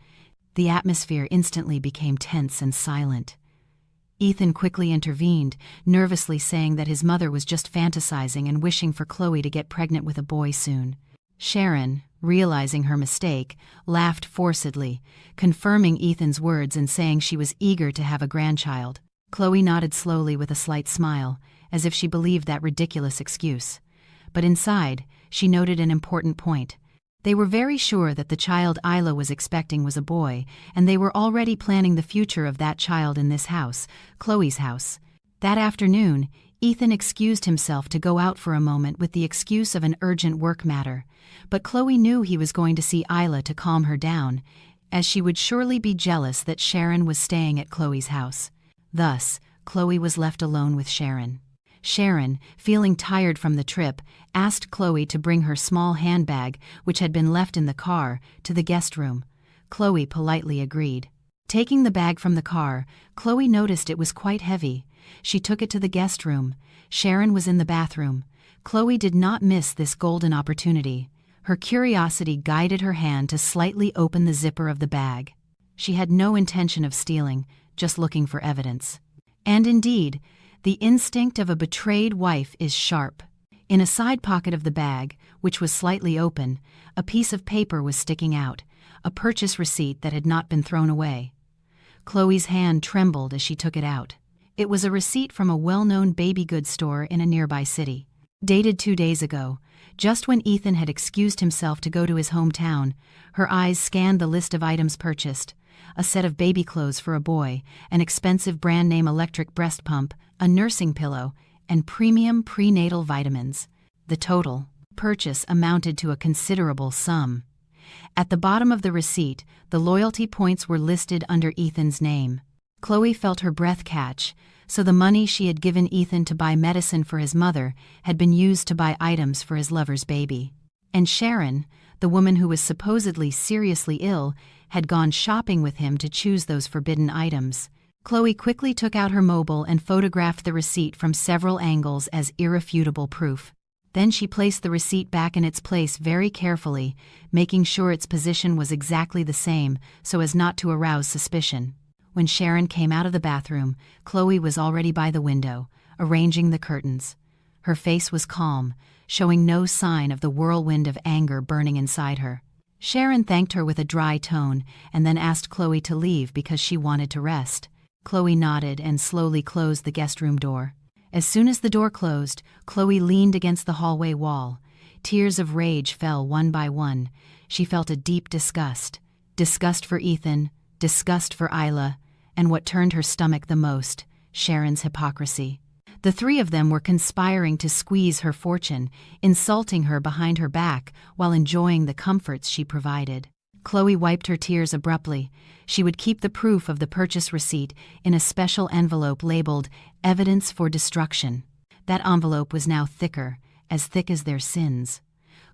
The atmosphere instantly became tense and silent. Ethan quickly intervened, nervously saying that his mother was just fantasizing and wishing for Chloe to get pregnant with a boy soon. Sharon, realizing her mistake, laughed forcedly, confirming Ethan's words and saying she was eager to have a grandchild. Chloe nodded slowly with a slight smile, as if she believed that ridiculous excuse. But inside, she noted an important point. They were very sure that the child Isla was expecting was a boy, and they were already planning the future of that child in this house, Chloe's house. That afternoon, Ethan excused himself to go out for a moment with the excuse of an urgent work matter, but Chloe knew he was going to see Isla to calm her down, as she would surely be jealous that Sharon was staying at Chloe's house. Thus, Chloe was left alone with Sharon. Sharon, feeling tired from the trip, asked Chloe to bring her small handbag, which had been left in the car, to the guest room. Chloe politely agreed. Taking the bag from the car, Chloe noticed it was quite heavy. She took it to the guest room. Sharon was in the bathroom. Chloe did not miss this golden opportunity. Her curiosity guided her hand to slightly open the zipper of the bag. She had no intention of stealing, just looking for evidence. And indeed, the instinct of a betrayed wife is sharp. In a side pocket of the bag, which was slightly open, a piece of paper was sticking out, a purchase receipt that had not been thrown away. Chloe's hand trembled as she took it out. It was a receipt from a well-known baby goods store in a nearby city. Dated 2 days ago, just when Ethan had excused himself to go to his hometown, her eyes scanned the list of items purchased. A set of baby clothes for a boy, an expensive brand-name electric breast pump, a nursing pillow, and premium prenatal vitamins. The total purchase amounted to a considerable sum. At the bottom of the receipt, the loyalty points were listed under Ethan's name. Chloe felt her breath catch, so the money she had given Ethan to buy medicine for his mother had been used to buy items for his lover's baby. And Sharon, the woman who was supposedly seriously ill, had gone shopping with him to choose those forbidden items. Chloe quickly took out her mobile and photographed the receipt from several angles as irrefutable proof. Then she placed the receipt back in its place very carefully, making sure its position was exactly the same so as not to arouse suspicion. When Sharon came out of the bathroom, Chloe was already by the window, arranging the curtains. Her face was calm, showing no sign of the whirlwind of anger burning inside her. Sharon thanked her with a dry tone and then asked Chloe to leave because she wanted to rest. Chloe nodded and slowly closed the guest room door. As soon as the door closed, Chloe leaned against the hallway wall. Tears of rage fell one by one. She felt a deep disgust. Disgust for Ethan, disgust for Isla, and what turned her stomach the most, Sharon's hypocrisy. The three of them were conspiring to squeeze her fortune, insulting her behind her back while enjoying the comforts she provided. Chloe wiped her tears abruptly. She would keep the proof of the purchase receipt in a special envelope labeled Evidence for Destruction. That envelope was now thicker, as thick as their sins.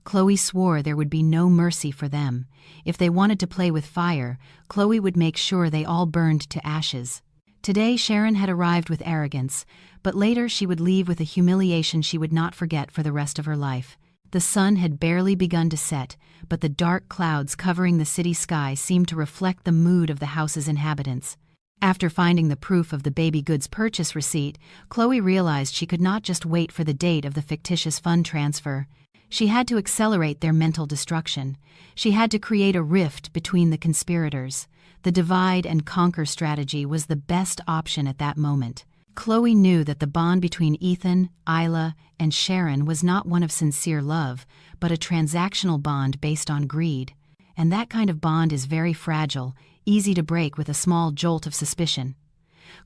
Chloe swore there would be no mercy for them. If they wanted to play with fire, Chloe would make sure they all burned to ashes. Today Sharon had arrived with arrogance, but later she would leave with a humiliation she would not forget for the rest of her life. The sun had barely begun to set, but the dark clouds covering the city sky seemed to reflect the mood of the house's inhabitants. After finding the proof of the baby goods purchase receipt, Chloe realized she could not just wait for the date of the fictitious fund transfer. She had to accelerate their mental destruction. She had to create a rift between the conspirators. The divide and conquer strategy was the best option at that moment. Chloe knew that the bond between Ethan, Isla, and Sharon was not one of sincere love, but a transactional bond based on greed. And that kind of bond is very fragile, easy to break with a small jolt of suspicion.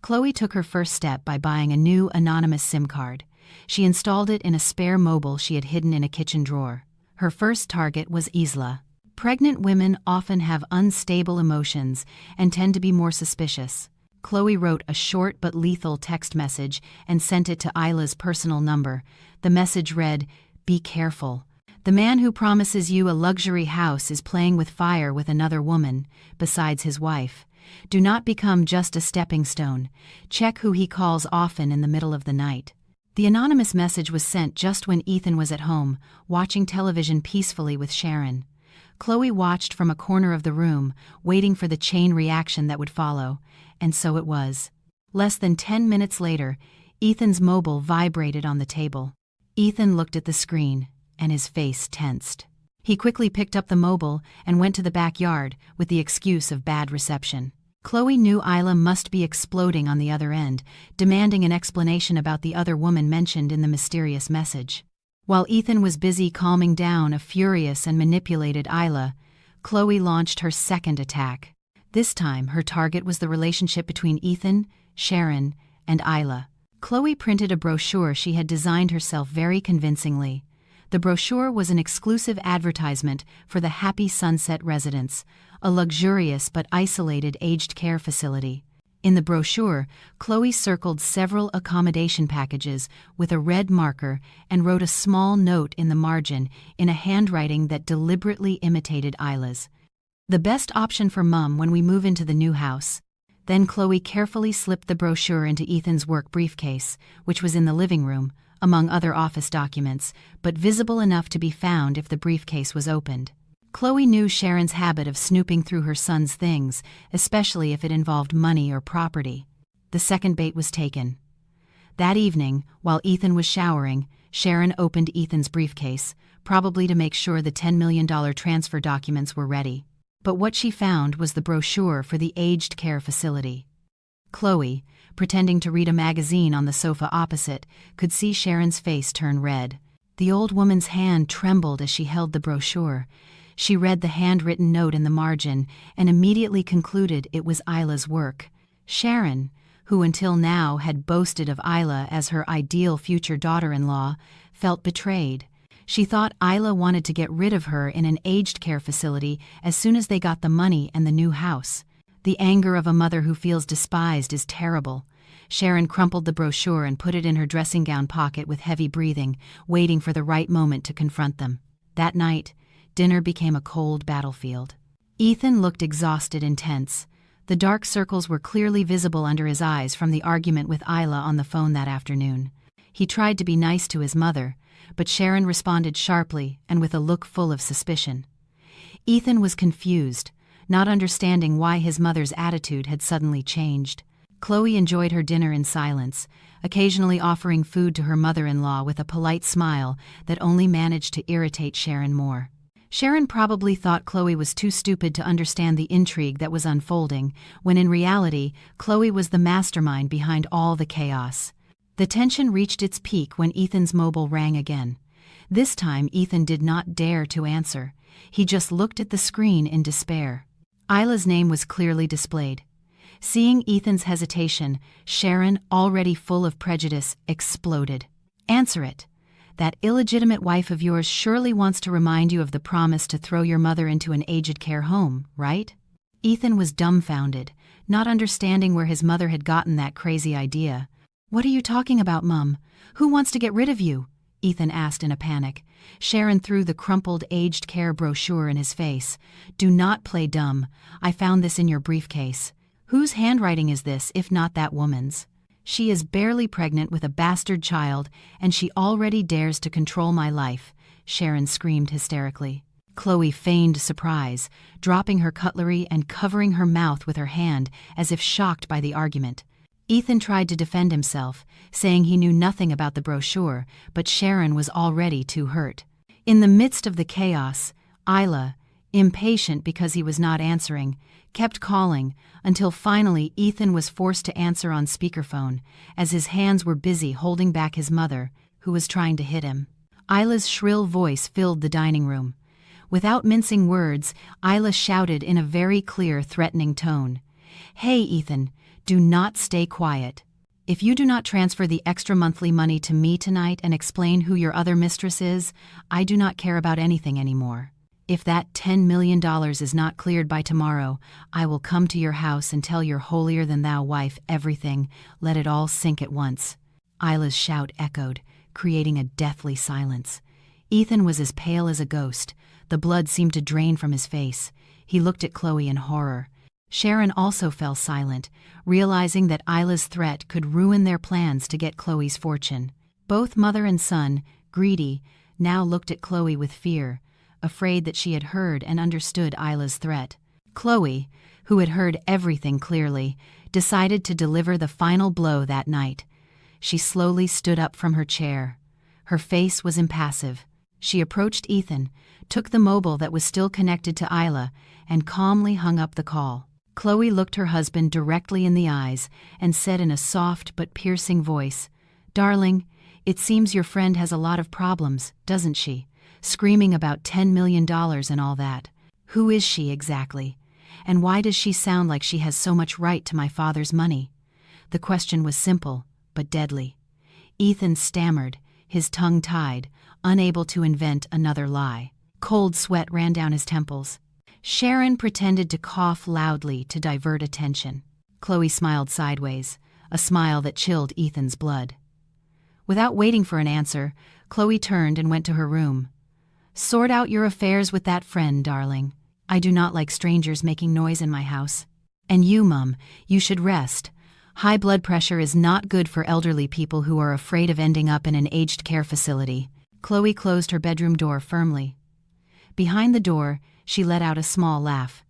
Chloe took her first step by buying a new anonymous SIM card. She installed it in a spare mobile she had hidden in a kitchen drawer. Her first target was Isla. Pregnant women often have unstable emotions and tend to be more suspicious. Chloe wrote a short but lethal text message and sent it to Isla's personal number. The message read, "Be careful. The man who promises you a luxury house is playing with fire with another woman, besides his wife. Do not become just a stepping stone. Check who he calls often in the middle of the night. The anonymous message was sent just when Ethan was at home, watching television peacefully with Sharon. Chloe watched from a corner of the room, waiting for the chain reaction that would follow, and so it was. Less than 10 minutes later, Ethan's mobile vibrated on the table. Ethan looked at the screen, and his face tensed. He quickly picked up the mobile and went to the backyard with the excuse of bad reception. Chloe knew Isla must be exploding on the other end, demanding an explanation about the other woman mentioned in the mysterious message. While Ethan was busy calming down a furious and manipulated Isla, Chloe launched her second attack. This time, her target was the relationship between Ethan, Sharon, and Isla. Chloe printed a brochure she had designed herself very convincingly. The brochure was an exclusive advertisement for the Happy Sunset Residence, a luxurious but isolated aged care facility. In the brochure, Chloe circled several accommodation packages with a red marker and wrote a small note in the margin in a handwriting that deliberately imitated Isla's. "The best option for Mum when we move into the new house." Then Chloe carefully slipped the brochure into Ethan's work briefcase, which was in the living room, among other office documents, but visible enough to be found if the briefcase was opened. Chloe knew Sharon's habit of snooping through her son's things, especially if it involved money or property. The second bait was taken. That evening, while Ethan was showering, Sharon opened Ethan's briefcase, probably to make sure the $10 million transfer documents were ready. But what she found was the brochure for the aged care facility. Chloe, pretending to read a magazine on the sofa opposite, could see Sharon's face turn red. The old woman's hand trembled as she held the brochure. She read the handwritten note in the margin and immediately concluded it was Isla's work. Sharon, who until now had boasted of Isla as her ideal future daughter-in-law, felt betrayed. She thought Isla wanted to get rid of her in an aged care facility as soon as they got the money and the new house. The anger of a mother who feels despised is terrible. Sharon crumpled the brochure and put it in her dressing gown pocket with heavy breathing, waiting for the right moment to confront them. That night, dinner became a cold battlefield. Ethan looked exhausted and tense. The dark circles were clearly visible under his eyes from the argument with Isla on the phone that afternoon. He tried to be nice to his mother, but Sharon responded sharply and with a look full of suspicion. Ethan was confused, not understanding why his mother's attitude had suddenly changed. Chloe enjoyed her dinner in silence, occasionally offering food to her mother-in-law with a polite smile that only managed to irritate Sharon more. Sharon probably thought Chloe was too stupid to understand the intrigue that was unfolding, when in reality, Chloe was the mastermind behind all the chaos. The tension reached its peak when Ethan's mobile rang again. This time, Ethan did not dare to answer. He just looked at the screen in despair. Isla's name was clearly displayed. Seeing Ethan's hesitation, Sharon, already full of prejudice, exploded. "Answer it. That illegitimate wife of yours surely wants to remind you of the promise to throw your mother into an aged care home, right?" Ethan was dumbfounded, not understanding where his mother had gotten that crazy idea. "What are you talking about, Mum? Who wants to get rid of you?" Ethan asked in a panic. Sharon threw the crumpled aged care brochure in his face. "Do not play dumb. I found this in your briefcase. Whose handwriting is this, if not that woman's? She is barely pregnant with a bastard child, and she already dares to control my life," Sharon screamed hysterically. Chloe feigned surprise, dropping her cutlery and covering her mouth with her hand as if shocked by the argument. Ethan tried to defend himself, saying he knew nothing about the brochure, but Sharon was already too hurt. In the midst of the chaos, Isla, impatient because he was not answering, kept calling until finally Ethan was forced to answer on speakerphone, as his hands were busy holding back his mother, who was trying to hit him. Isla's shrill voice filled the dining room. Without mincing words, Isla shouted in a very clear, threatening tone, "Hey, Ethan, do not stay quiet. If you do not transfer the extra monthly money to me tonight and explain who your other mistress is, I do not care about anything anymore. If that $10 million is not cleared by tomorrow, I will come to your house and tell your holier-than-thou wife everything. Let it all sink at once." Isla's shout echoed, creating a deathly silence. Ethan was as pale as a ghost. The blood seemed to drain from his face. He looked at Chloe in horror. Sharon also fell silent, realizing that Isla's threat could ruin their plans to get Chloe's fortune. Both mother and son, greedy, now looked at Chloe with fear, afraid that she had heard and understood Isla's threat. Chloe, who had heard everything clearly, decided to deliver the final blow that night. She slowly stood up from her chair. Her face was impassive. She approached Ethan, took the mobile that was still connected to Isla, and calmly hung up the call. Chloe looked her husband directly in the eyes and said in a soft but piercing voice, "Darling, it seems your friend has a lot of problems, doesn't she? Screaming about $10 million and all that. Who is she exactly? And why does she sound like she has so much right to my father's money?" The question was simple, but deadly. Ethan stammered, his tongue tied, unable to invent another lie. Cold sweat ran down his temples. Sharon pretended to cough loudly to divert attention. Chloe smiled sideways, a smile that chilled Ethan's blood. Without waiting for an answer, Chloe turned and went to her room. "Sort out your affairs with that friend, darling. I do not like strangers making noise in my house. And you, Mum, you should rest. High blood pressure is not good for elderly people who are afraid of ending up in an aged care facility." Chloe closed her bedroom door firmly. Behind the door, she let out a small laugh.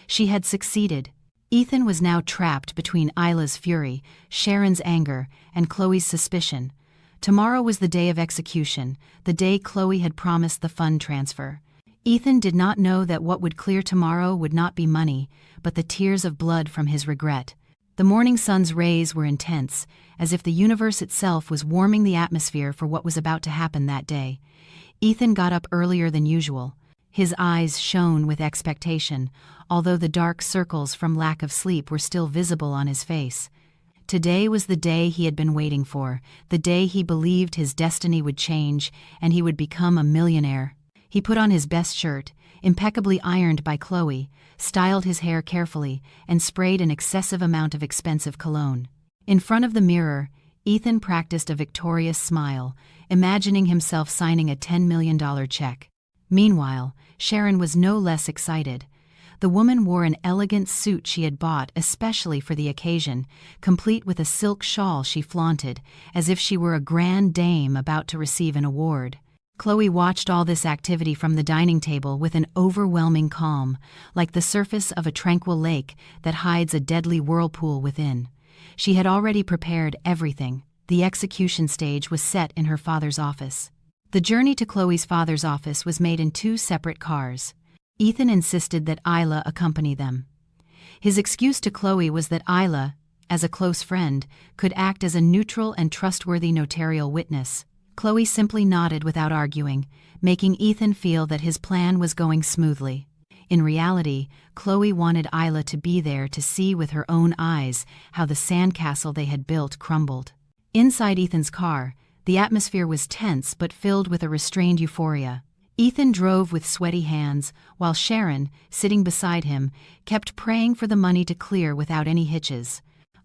She had succeeded. Ethan was now trapped between Isla's fury, Sharon's anger, and Chloe's suspicion. Tomorrow was the day of execution, the day Chloe had promised the fund transfer. Ethan did not know that what would clear tomorrow would not be money, but the tears of blood from his regret. The morning sun's rays were intense, as if the universe itself was warming the atmosphere for what was about to happen that day. Ethan got up earlier than usual. His eyes shone with expectation, although the dark circles from lack of sleep were still visible on his face. Today was the day he had been waiting for, the day he believed his destiny would change and he would become a millionaire. He put on his best shirt, impeccably ironed by Chloe, styled his hair carefully, and sprayed an excessive amount of expensive cologne. In front of the mirror, Ethan practiced a victorious smile, imagining himself signing a $10 million check. Meanwhile, Sharon was no less excited. The woman wore an elegant suit she had bought especially for the occasion, complete with a silk shawl she flaunted, as if she were a grand dame about to receive an award. Chloe watched all this activity from the dining table with an overwhelming calm, like the surface of a tranquil lake that hides a deadly whirlpool within. She had already prepared everything. The execution stage was set in her father's office. The journey to Chloe's father's office was made in 2 separate cars. Ethan insisted that Isla accompany them. His excuse to Chloe was that Isla, as a close friend, could act as a neutral and trustworthy notarial witness. Chloe simply nodded without arguing, making Ethan feel that his plan was going smoothly. In reality, Chloe wanted Isla to be there to see with her own eyes how the sandcastle they had built crumbled. Inside Ethan's car, the atmosphere was tense but filled with a restrained euphoria. Ethan drove with sweaty hands, while Sharon, sitting beside him, kept praying for the money to clear without any hitches.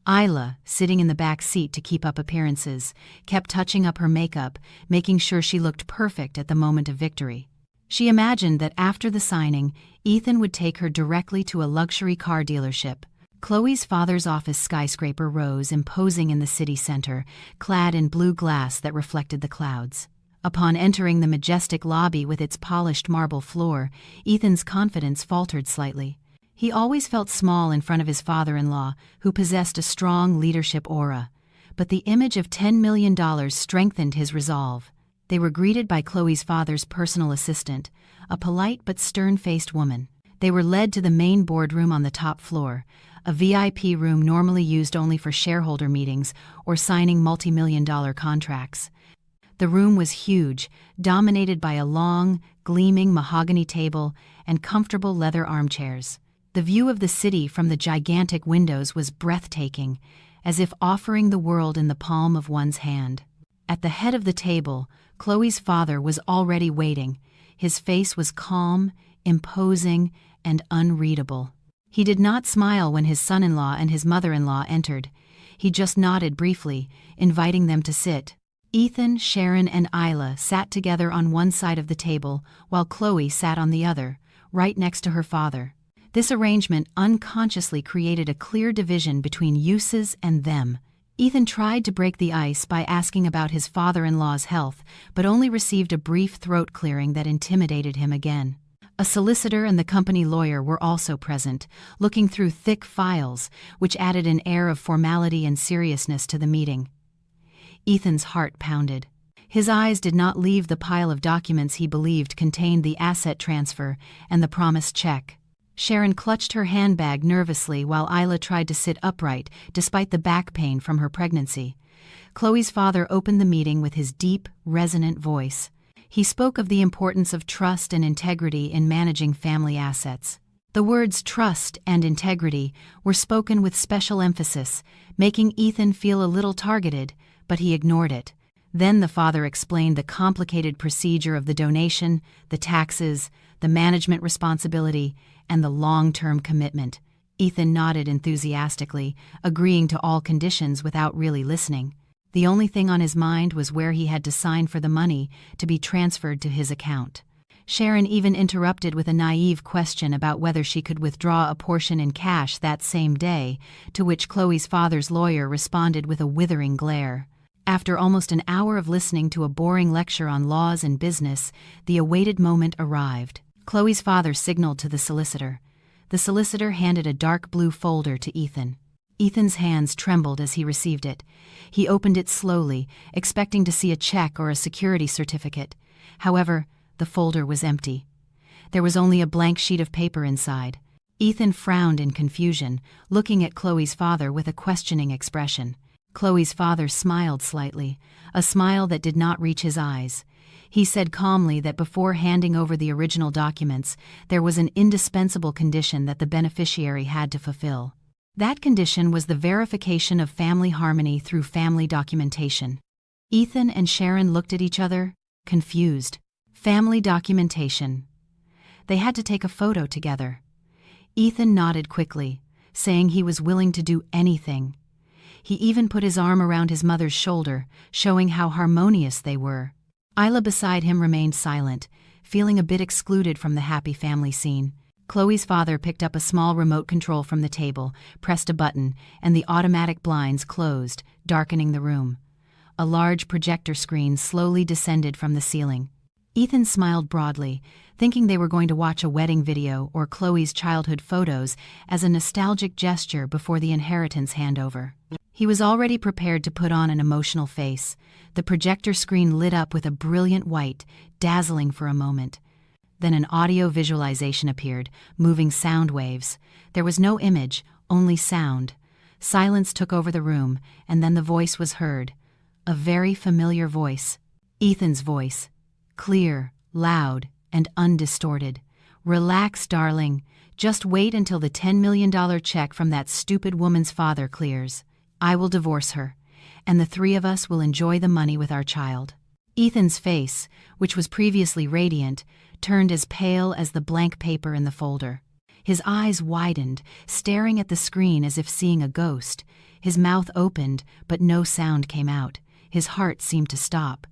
Isla, sitting in the back seat to keep up appearances, kept touching up her makeup, making sure she looked perfect at the moment of victory. She imagined that after the signing, Ethan would take her directly to a luxury car dealership. Chloe's father's office skyscraper rose imposing in the city center, clad in blue glass that reflected the clouds. Upon entering the majestic lobby with its polished marble floor, Ethan's confidence faltered slightly. He always felt small in front of his father-in-law, who possessed a strong leadership aura. But the image of $10 million strengthened his resolve. They were greeted by Chloe's father's personal assistant, a polite but stern-faced woman. They were led to the main boardroom on the top floor, a VIP room normally used only for shareholder meetings or signing multi-million-dollar contracts. The room was huge, dominated by a long, gleaming mahogany table and comfortable leather armchairs. The view of the city from the gigantic windows was breathtaking, as if offering the world in the palm of one's hand. At the head of the table, Chloe's father was already waiting. His face was calm, imposing, and unreadable. He did not smile when his son-in-law and his mother-in-law entered. He just nodded briefly, inviting them to sit. Ethan, Sharon, and Isla sat together on one side of the table, while Chloe sat on the other, right next to her father. This arrangement unconsciously created a clear division between uses and them. Ethan tried to break the ice by asking about his father-in-law's health, but only received a brief throat clearing that intimidated him again. A solicitor and the company lawyer were also present, looking through thick files, which added an air of formality and seriousness to the meeting. Ethan's heart pounded. His eyes did not leave the pile of documents he believed contained the asset transfer and the promised check. Sharon clutched her handbag nervously while Isla tried to sit upright, despite the back pain from her pregnancy. Chloe's father opened the meeting with his deep, resonant voice. He spoke of the importance of trust and integrity in managing family assets. The words trust and integrity were spoken with special emphasis, making Ethan feel a little targeted, but he ignored it. Then the father explained the complicated procedure of the donation, the taxes, the management responsibility, and the long-term commitment. Ethan nodded enthusiastically, agreeing to all conditions without really listening. The only thing on his mind was where he had to sign for the money to be transferred to his account. Sharon even interrupted with a naive question about whether she could withdraw a portion in cash that same day, to which Chloe's father's lawyer responded with a withering glare. After almost an hour of listening to a boring lecture on laws and business, the awaited moment arrived. Chloe's father signaled to the solicitor. The solicitor handed a dark blue folder to Ethan. Ethan's hands trembled as he received it. He opened it slowly, expecting to see a check or a security certificate. However, the folder was empty. There was only a blank sheet of paper inside. Ethan frowned in confusion, looking at Chloe's father with a questioning expression. Chloe's father smiled slightly, a smile that did not reach his eyes. He said calmly that before handing over the original documents, there was an indispensable condition that the beneficiary had to fulfill. That condition was the verification of family harmony through family documentation. Ethan and Sharon looked at each other, confused. Family documentation. They had to take a photo together. Ethan nodded quickly, saying he was willing to do anything. He even put his arm around his mother's shoulder, showing how harmonious they were. Isla beside him remained silent, feeling a bit excluded from the happy family scene. Chloe's father picked up a small remote control from the table, pressed a button, and the automatic blinds closed, darkening the room. A large projector screen slowly descended from the ceiling. Ethan smiled broadly, thinking they were going to watch a wedding video or Chloe's childhood photos as a nostalgic gesture before the inheritance handover. He was already prepared to put on an emotional face. The projector screen lit up with a brilliant white, dazzling for a moment. Then an audio visualization appeared, moving sound waves. There was no image, only sound. Silence took over the room, and then the voice was heard. A very familiar voice. Ethan's voice. Clear, loud, and undistorted. "Relax, darling. Just wait until the $10 million check from that stupid woman's father clears. I will divorce her, and the three of us will enjoy the money with our child." Ethan's face, which was previously radiant, turned as pale as the blank paper in the folder. His eyes widened, staring at the screen as if seeing a ghost. His mouth opened, but no sound came out. His heart seemed to stop.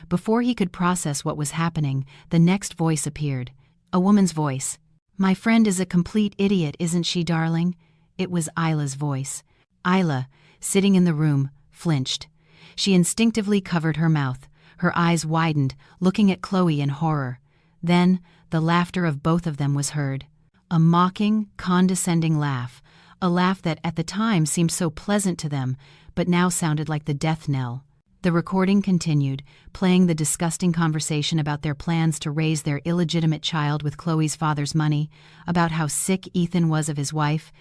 Before he could process what was happening, the next voice appeared. A woman's voice. "My friend is a complete idiot, isn't she, darling?" It was Isla's voice. Isla, sitting in the room, flinched. She instinctively covered her mouth. Her eyes widened, looking at Chloe in horror. Then, the laughter of both of them was heard. A mocking, condescending laugh. A laugh that at the time seemed so pleasant to them, but now sounded like the death knell. The recording continued, playing the disgusting conversation about their plans to raise their illegitimate child with Chloe's father's money, about how sick Ethan was of his wife,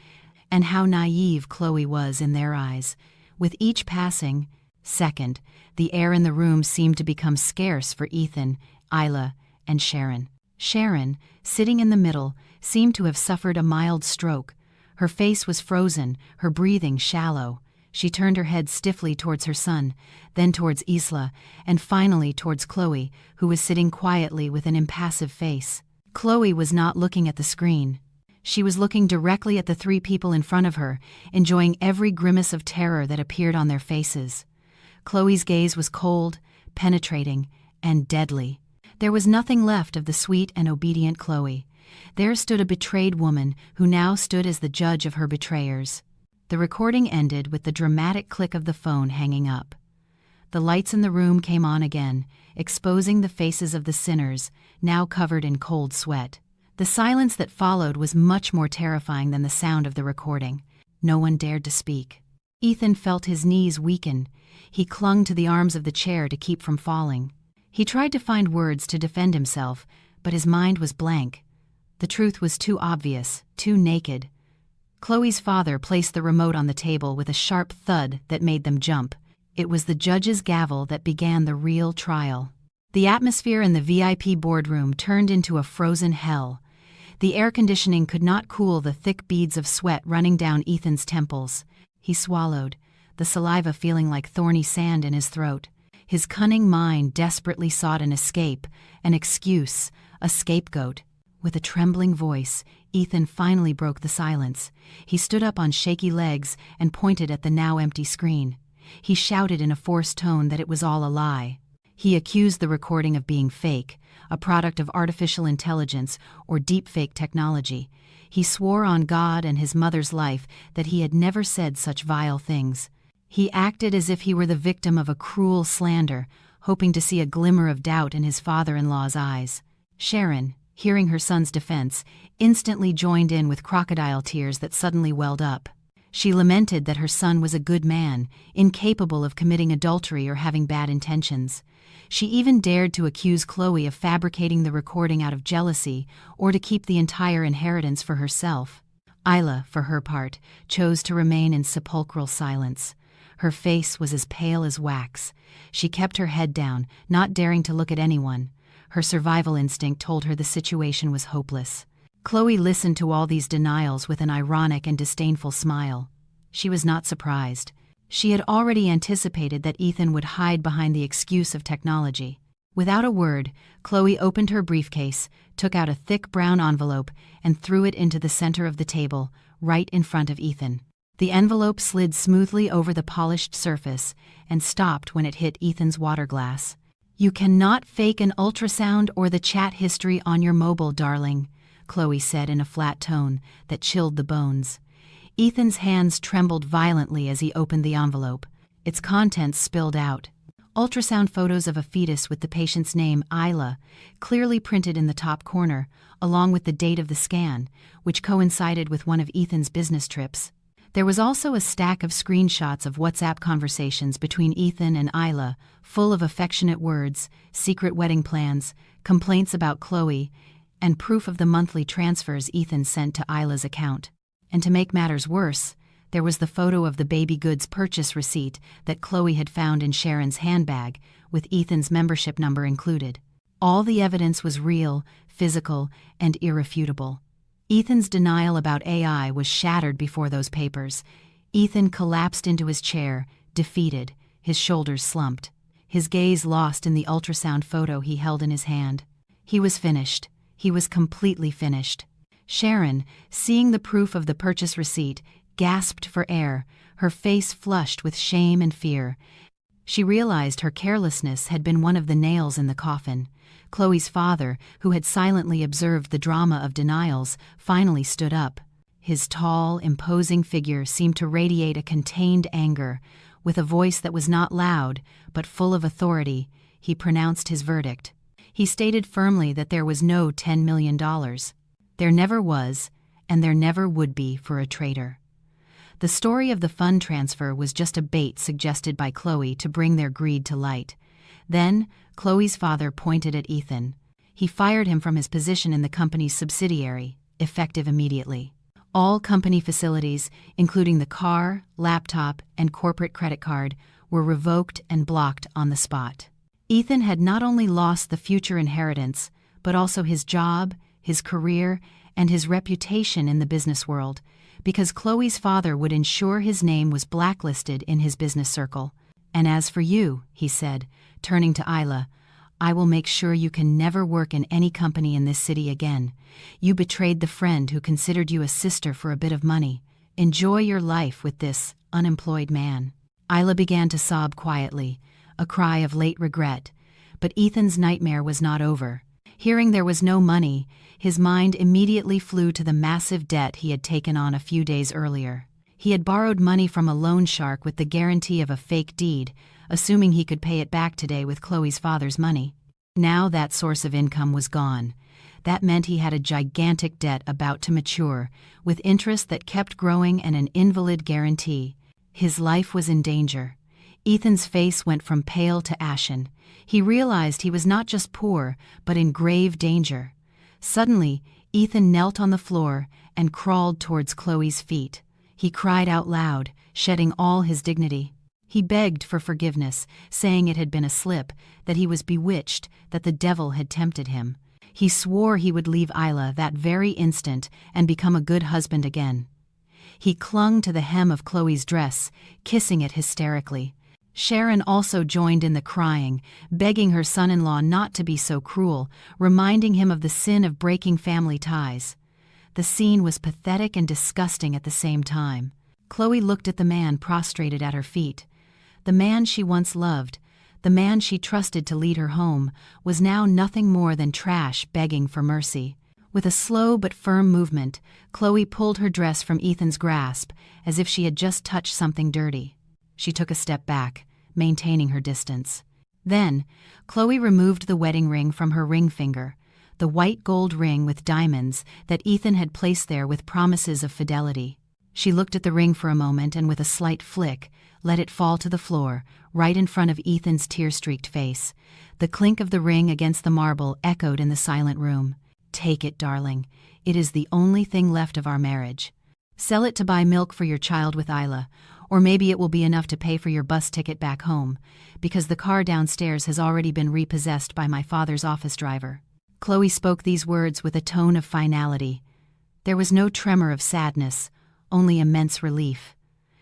and how naive Chloe was in their eyes. With each passing second, the air in the room seemed to become scarce for Ethan, Isla, and Sharon. Sharon, sitting in the middle, seemed to have suffered a mild stroke. Her face was frozen, her breathing shallow. She turned her head stiffly towards her son, then towards Isla, and finally towards Chloe, who was sitting quietly with an impassive face. Chloe was not looking at the screen. She was looking directly at the three people in front of her, enjoying every grimace of terror that appeared on their faces. Chloe's gaze was cold, penetrating, and deadly. There was nothing left of the sweet and obedient Chloe. There stood a betrayed woman who now stood as the judge of her betrayers. The recording ended with the dramatic click of the phone hanging up. The lights in the room came on again, exposing the faces of the sinners, now covered in cold sweat. The silence that followed was much more terrifying than the sound of the recording. No one dared to speak. Ethan felt his knees weaken. He clung to the arms of the chair to keep from falling. He tried to find words to defend himself, but his mind was blank. The truth was too obvious, too naked. Chloe's father placed the remote on the table with a sharp thud that made them jump. It was the judge's gavel that began the real trial. The atmosphere in the VIP boardroom turned into a frozen hell. The air conditioning could not cool the thick beads of sweat running down Ethan's temples. He swallowed, the saliva feeling like thorny sand in his throat. His cunning mind desperately sought an escape, an excuse, a scapegoat. With a trembling voice, Ethan finally broke the silence. He stood up on shaky legs and pointed at the now empty screen. He shouted in a forced tone that it was all a lie. He accused the recording of being fake, a product of artificial intelligence or deepfake technology. He swore on God and his mother's life that he had never said such vile things. He acted as if he were the victim of a cruel slander, hoping to see a glimmer of doubt in his father-in-law's eyes. Sharon, hearing her son's defense, instantly joined in with crocodile tears that suddenly welled up. She lamented that her son was a good man, incapable of committing adultery or having bad intentions. She even dared to accuse Chloe of fabricating the recording out of jealousy or to keep the entire inheritance for herself. Isla, for her part, chose to remain in sepulchral silence. Her face was as pale as wax. She kept her head down, not daring to look at anyone. Her survival instinct told her the situation was hopeless. Chloe listened to all these denials with an ironic and disdainful smile. She was not surprised. She had already anticipated that Ethan would hide behind the excuse of technology. Without a word, Chloe opened her briefcase, took out a thick brown envelope, and threw it into the center of the table, right in front of Ethan. The envelope slid smoothly over the polished surface and stopped when it hit Ethan's water glass. "You cannot fake an ultrasound or the chat history on your mobile, darling," Chloe said in a flat tone that chilled the bones. Ethan's hands trembled violently as he opened the envelope. Its contents spilled out. Ultrasound photos of a fetus with the patient's name, Isla, clearly printed in the top corner, along with the date of the scan, which coincided with one of Ethan's business trips. There was also a stack of screenshots of WhatsApp conversations between Ethan and Isla, full of affectionate words, secret wedding plans, complaints about Chloe, and proof of the monthly transfers Ethan sent to Isla's account. And to make matters worse, there was the photo of the baby goods purchase receipt that Chloe had found in Sharon's handbag, with Ethan's membership number included. All the evidence was real, physical, and irrefutable. Ethan's denial about AI was shattered before those papers. Ethan collapsed into his chair, defeated, his shoulders slumped, his gaze lost in the ultrasound photo he held in his hand. He was finished. He was completely finished. Sharon, seeing the proof of the purchase receipt, gasped for air, her face flushed with shame and fear. She realized her carelessness had been one of the nails in the coffin. Chloe's father, who had silently observed the drama of denials, finally stood up. His tall, imposing figure seemed to radiate a contained anger. With a voice that was not loud, but full of authority, he pronounced his verdict. He stated firmly that there was no $10 million. There never was, and there never would be for a traitor. The story of the fund transfer was just a bait suggested by Chloe to bring their greed to light. Then, Chloe's father pointed at Ethan. He fired him from his position in the company's subsidiary, effective immediately. All company facilities, including the car, laptop, and corporate credit card, were revoked and blocked on the spot. Ethan had not only lost the future inheritance, but also his job, his career, and his reputation in the business world, because Chloe's father would ensure his name was blacklisted in his business circle. "And as for you," he said, turning to Isla, "I will make sure you can never work in any company in this city again. You betrayed the friend who considered you a sister for a bit of money. Enjoy your life with this unemployed man." Isla began to sob quietly, a cry of late regret, but Ethan's nightmare was not over. Hearing there was no money, his mind immediately flew to the massive debt he had taken on a few days earlier. He had borrowed money from a loan shark with the guarantee of a fake deed, assuming he could pay it back today with Chloe's father's money. Now that source of income was gone. That meant he had a gigantic debt about to mature, with interest that kept growing and an invalid guarantee. His life was in danger. Ethan's face went from pale to ashen. He realized he was not just poor, but in grave danger. Suddenly, Ethan knelt on the floor and crawled towards Chloe's feet. He cried out loud, shedding all his dignity. He begged for forgiveness, saying it had been a slip, that he was bewitched, that the devil had tempted him. He swore he would leave Isla that very instant and become a good husband again. He clung to the hem of Chloe's dress, kissing it hysterically. Sharon also joined in the crying, begging her son-in-law not to be so cruel, reminding him of the sin of breaking family ties. The scene was pathetic and disgusting at the same time. Chloe looked at the man prostrated at her feet. The man she once loved, the man she trusted to lead her home, was now nothing more than trash begging for mercy. With a slow but firm movement, Chloe pulled her dress from Ethan's grasp, as if she had just touched something dirty. She took a step back, maintaining her distance. Then, Chloe removed the wedding ring from her ring finger, the white gold ring with diamonds that Ethan had placed there with promises of fidelity. She looked at the ring for a moment and with a slight flick, let it fall to the floor, right in front of Ethan's tear-streaked face. The clink of the ring against the marble echoed in the silent room. "Take it, darling. It is the only thing left of our marriage. Sell it to buy milk for your child with Isla, or maybe it will be enough to pay for your bus ticket back home, because the car downstairs has already been repossessed by my father's office driver." Chloe spoke these words with a tone of finality. There was no tremor of sadness, only immense relief.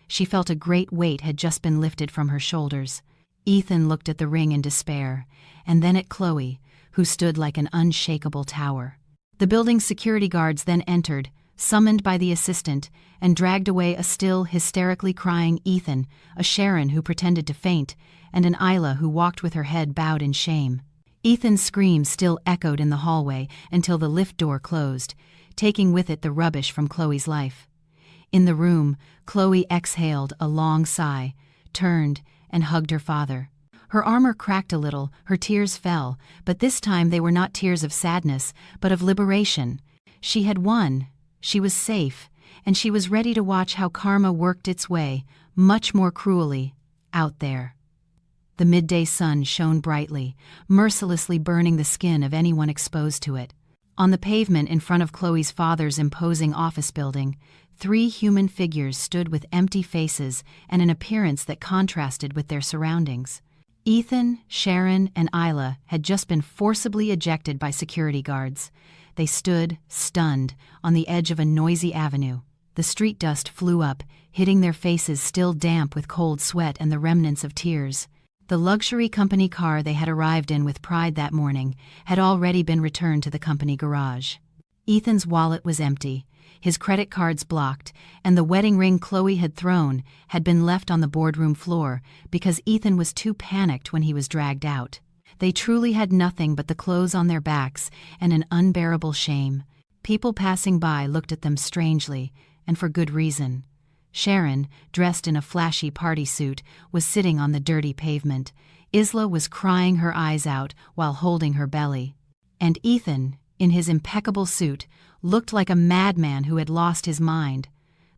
She felt a great weight had just been lifted from her shoulders. Ethan looked at the ring in despair, and then at Chloe, who stood like an unshakable tower. The building's security guards then entered, summoned by the assistant, and dragged away a still hysterically crying Ethan, a Sharon who pretended to faint, and an Isla who walked with her head bowed in shame. Ethan's screams still echoed in the hallway until the lift door closed, taking with it the rubbish from Chloe's life. In the room, Chloe exhaled a long sigh, turned, and hugged her father. Her armor cracked a little, her tears fell, but this time they were not tears of sadness, but of liberation. She had won, she was safe, and she was ready to watch how karma worked its way, much more cruelly, out there. The midday sun shone brightly, mercilessly burning the skin of anyone exposed to it. On the pavement in front of Chloe's father's imposing office building, 3 human figures stood with empty faces and an appearance that contrasted with their surroundings. Ethan, Sharon, and Isla had just been forcibly ejected by security guards. They stood, stunned, on the edge of a noisy avenue. The street dust flew up, hitting their faces still damp with cold sweat and the remnants of tears. The luxury company car they had arrived in with pride that morning had already been returned to the company garage. Ethan's wallet was empty, his credit cards blocked, and the wedding ring Chloe had thrown had been left on the boardroom floor because Ethan was too panicked when he was dragged out. They truly had nothing but the clothes on their backs and an unbearable shame. People passing by looked at them strangely, and for good reason. Sharon, dressed in a flashy party suit, was sitting on the dirty pavement. Isla was crying her eyes out while holding her belly. And Ethan, in his impeccable suit, looked like a madman who had lost his mind.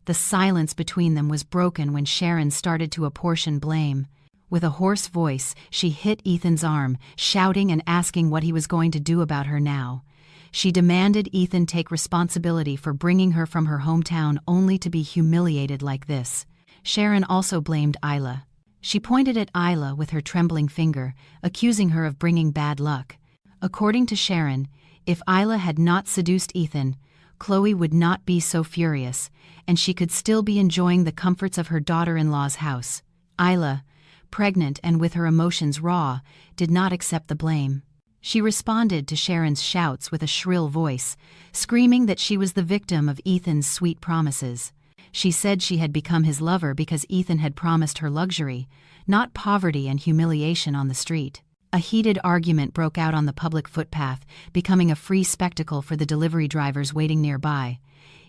The silence between them was broken when Sharon started to apportion blame. With a hoarse voice, she hit Ethan's arm, shouting and asking what he was going to do about her now. She demanded Ethan take responsibility for bringing her from her hometown only to be humiliated like this. Sharon also blamed Isla. She pointed at Isla with her trembling finger, accusing her of bringing bad luck. According to Sharon, if Isla had not seduced Ethan, Chloe would not be so furious, and she could still be enjoying the comforts of her daughter-in-law's house. Isla, pregnant and with her emotions raw, did not accept the blame. She responded to Sharon's shouts with a shrill voice, screaming that she was the victim of Ethan's sweet promises. She said she had become his lover because Ethan had promised her luxury, not poverty and humiliation on the street. A heated argument broke out on the public footpath, becoming a free spectacle for the delivery drivers waiting nearby.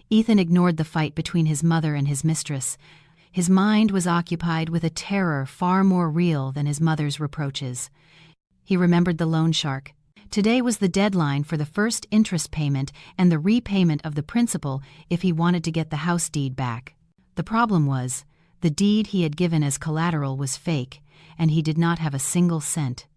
Ethan ignored the fight between his mother and his mistress. His mind was occupied with a terror far more real than his mother's reproaches. He remembered the loan shark. Today was the deadline for the first interest payment and the repayment of the principal if he wanted to get the house deed back. The problem was, the deed he had given as collateral was fake, and he did not have a single cent.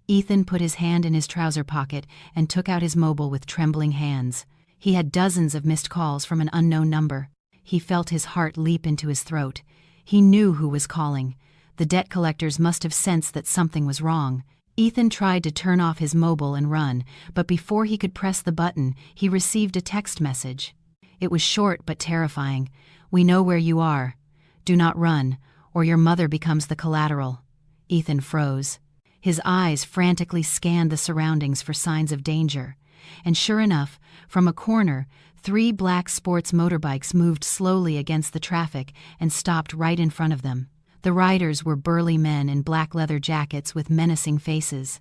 Ethan put his hand in his trouser pocket and took out his mobile with trembling hands. He had dozens of missed calls from an unknown number. He felt his heart leap into his throat. He knew who was calling. The debt collectors must have sensed that something was wrong. Ethan tried to turn off his mobile and run, but before he could press the button, he received a text message. It was short but terrifying. "We know where you are. Do not run, or your mother becomes the collateral." Ethan froze. His eyes frantically scanned the surroundings for signs of danger. And sure enough, from a corner, 3 black sports motorbikes moved slowly against the traffic and stopped right in front of them. The riders were burly men in black leather jackets with menacing faces.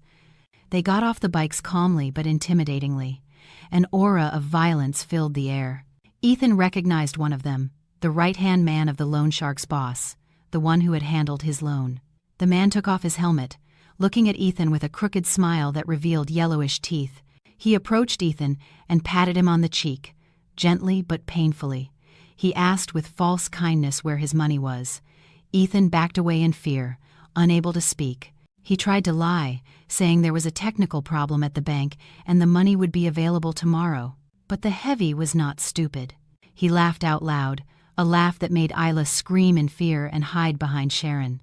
They got off the bikes calmly but intimidatingly. An aura of violence filled the air. Ethan recognized one of them, the right-hand man of the loan shark's boss, the one who had handled his loan. The man took off his helmet, looking at Ethan with a crooked smile that revealed yellowish teeth. He approached Ethan and patted him on the cheek, gently but painfully. He asked with false kindness where his money was. Ethan backed away in fear, unable to speak. He tried to lie, saying there was a technical problem at the bank and the money would be available tomorrow. But the heavy was not stupid. He laughed out loud, a laugh that made Isla scream in fear and hide behind Sharon.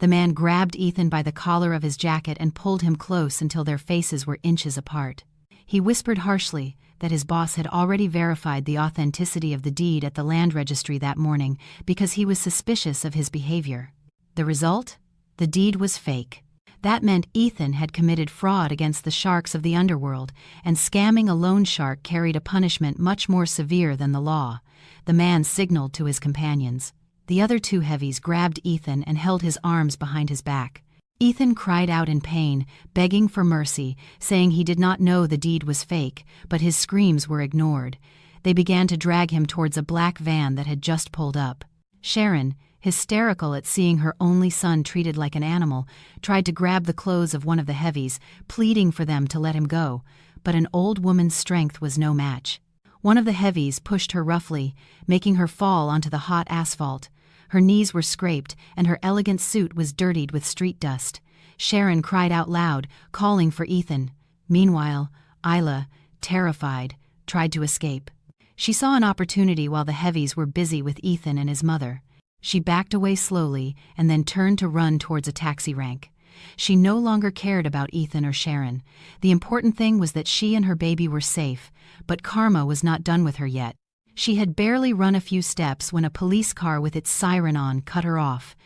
The man grabbed Ethan by the collar of his jacket and pulled him close until their faces were inches apart. He whispered harshly that his boss had already verified the authenticity of the deed at the land registry that morning because he was suspicious of his behavior. The result? The deed was fake. That meant Ethan had committed fraud against the sharks of the underworld, and scamming a loan shark carried a punishment much more severe than the law. The man signaled to his companions. The other 2 heavies grabbed Ethan and held his arms behind his back. Ethan cried out in pain, begging for mercy, saying he did not know the deed was fake, but his screams were ignored. They began to drag him towards a black van that had just pulled up. Sharon, hysterical at seeing her only son treated like an animal, tried to grab the clothes of one of the heavies, pleading for them to let him go, but an old woman's strength was no match. One of the heavies pushed her roughly, making her fall onto the hot asphalt. Her knees were scraped, and her elegant suit was dirtied with street dust. Sharon cried out loud, calling for Ethan. Meanwhile, Isla, terrified, tried to escape. She saw an opportunity while the heavies were busy with Ethan and his mother. She backed away slowly and then turned to run towards a taxi rank. She no longer cared about Ethan or Sharon. The important thing was that she and her baby were safe, but karma was not done with her yet. She had barely run a few steps when a police car with its siren on cut her off.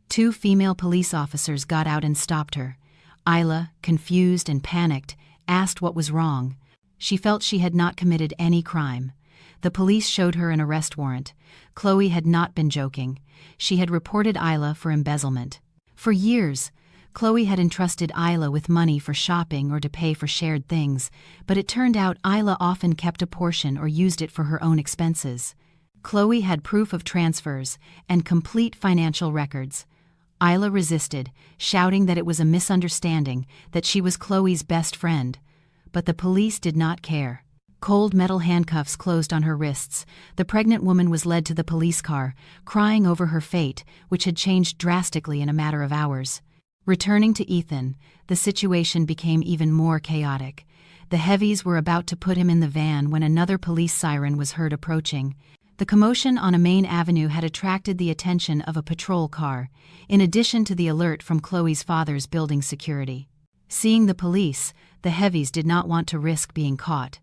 2 female police officers got out and stopped her. Isla, confused and panicked, asked what was wrong. She felt she had not committed any crime. The police showed her an arrest warrant. Chloe had not been joking. She had reported Isla for embezzlement. For years, Chloe had entrusted Isla with money for shopping or to pay for shared things, but it turned out Isla often kept a portion or used it for her own expenses. Chloe had proof of transfers and complete financial records. Isla resisted, shouting that it was a misunderstanding, that she was Chloe's best friend. But the police did not care. Cold metal handcuffs closed on her wrists. The pregnant woman was led to the police car, crying over her fate, which had changed drastically in a matter of hours. Returning to Ethan, the situation became even more chaotic. The heavies were about to put him in the van when another police siren was heard approaching. The commotion on a main avenue had attracted the attention of a patrol car, in addition to the alert from Chloe's father's building security. Seeing the police, the heavies did not want to risk being caught.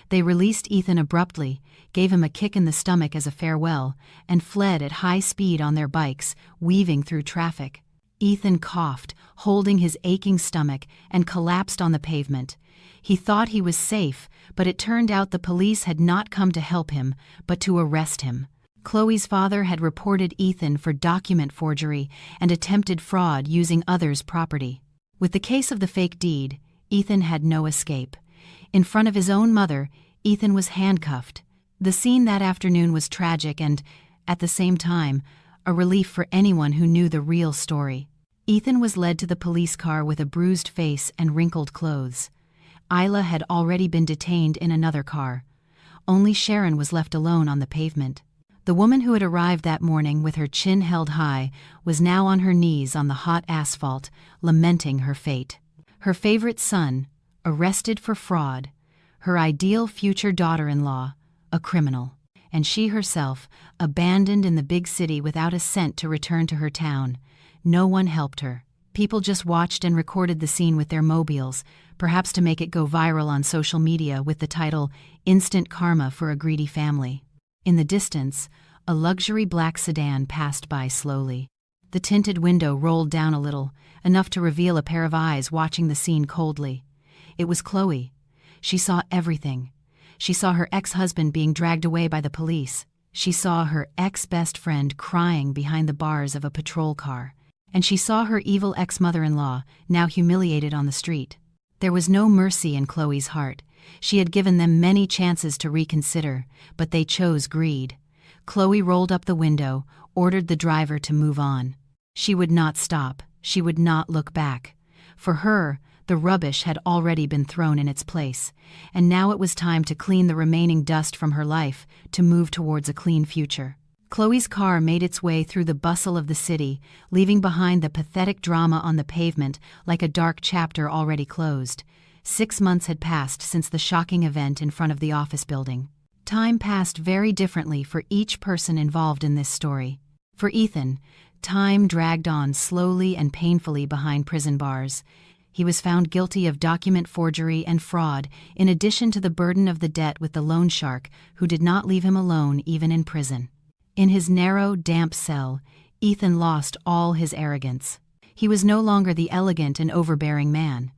They released Ethan abruptly, gave him a kick in the stomach as a farewell, and fled at high speed on their bikes, weaving through traffic. Ethan coughed, holding his aching stomach, and collapsed on the pavement. He thought he was safe, but it turned out the police had not come to help him, but to arrest him. Chloe's father had reported Ethan for document forgery and attempted fraud using others' property. With the case of the fake deed, Ethan had no escape. In front of his own mother, Ethan was handcuffed. The scene that afternoon was tragic and, at the same time, a relief for anyone who knew the real story. Ethan was led to the police car with a bruised face and wrinkled clothes. Isla had already been detained in another car. Only Sharon was left alone on the pavement. The woman who had arrived that morning with her chin held high was now on her knees on the hot asphalt, lamenting her fate. Her favorite son, arrested for fraud, her ideal future daughter-in-law, a criminal, and she herself, abandoned in the big city without a cent to return to her town. No one helped her. People just watched and recorded the scene with their mobiles, perhaps to make it go viral on social media with the title, "Instant Karma for a Greedy Family." In the distance, a luxury black sedan passed by slowly. The tinted window rolled down a little, enough to reveal a pair of eyes watching the scene coldly. It was Chloe. She saw everything. She saw her ex-husband being dragged away by the police. She saw her ex-best friend crying behind the bars of a patrol car. And she saw her evil ex-mother-in-law, now humiliated on the street. There was no mercy in Chloe's heart. She had given them many chances to reconsider, but they chose greed. Chloe rolled up the window, ordered the driver to move on. She would not stop. She would not look back. For her, the rubbish had already been thrown in its place, and now it was time to clean the remaining dust from her life, to move towards a clean future. Chloe's car made its way through the bustle of the city, leaving behind the pathetic drama on the pavement like a dark chapter already closed. 6 months had passed since the shocking event in front of the office building. Time passed very differently for each person involved in this story. For Ethan, time dragged on slowly and painfully behind prison bars. He was found guilty of document forgery and fraud, in addition to the burden of the debt with the loan shark, who did not leave him alone even in prison. In his narrow, damp cell, Ethan lost all his arrogance. He was no longer the elegant and overbearing man.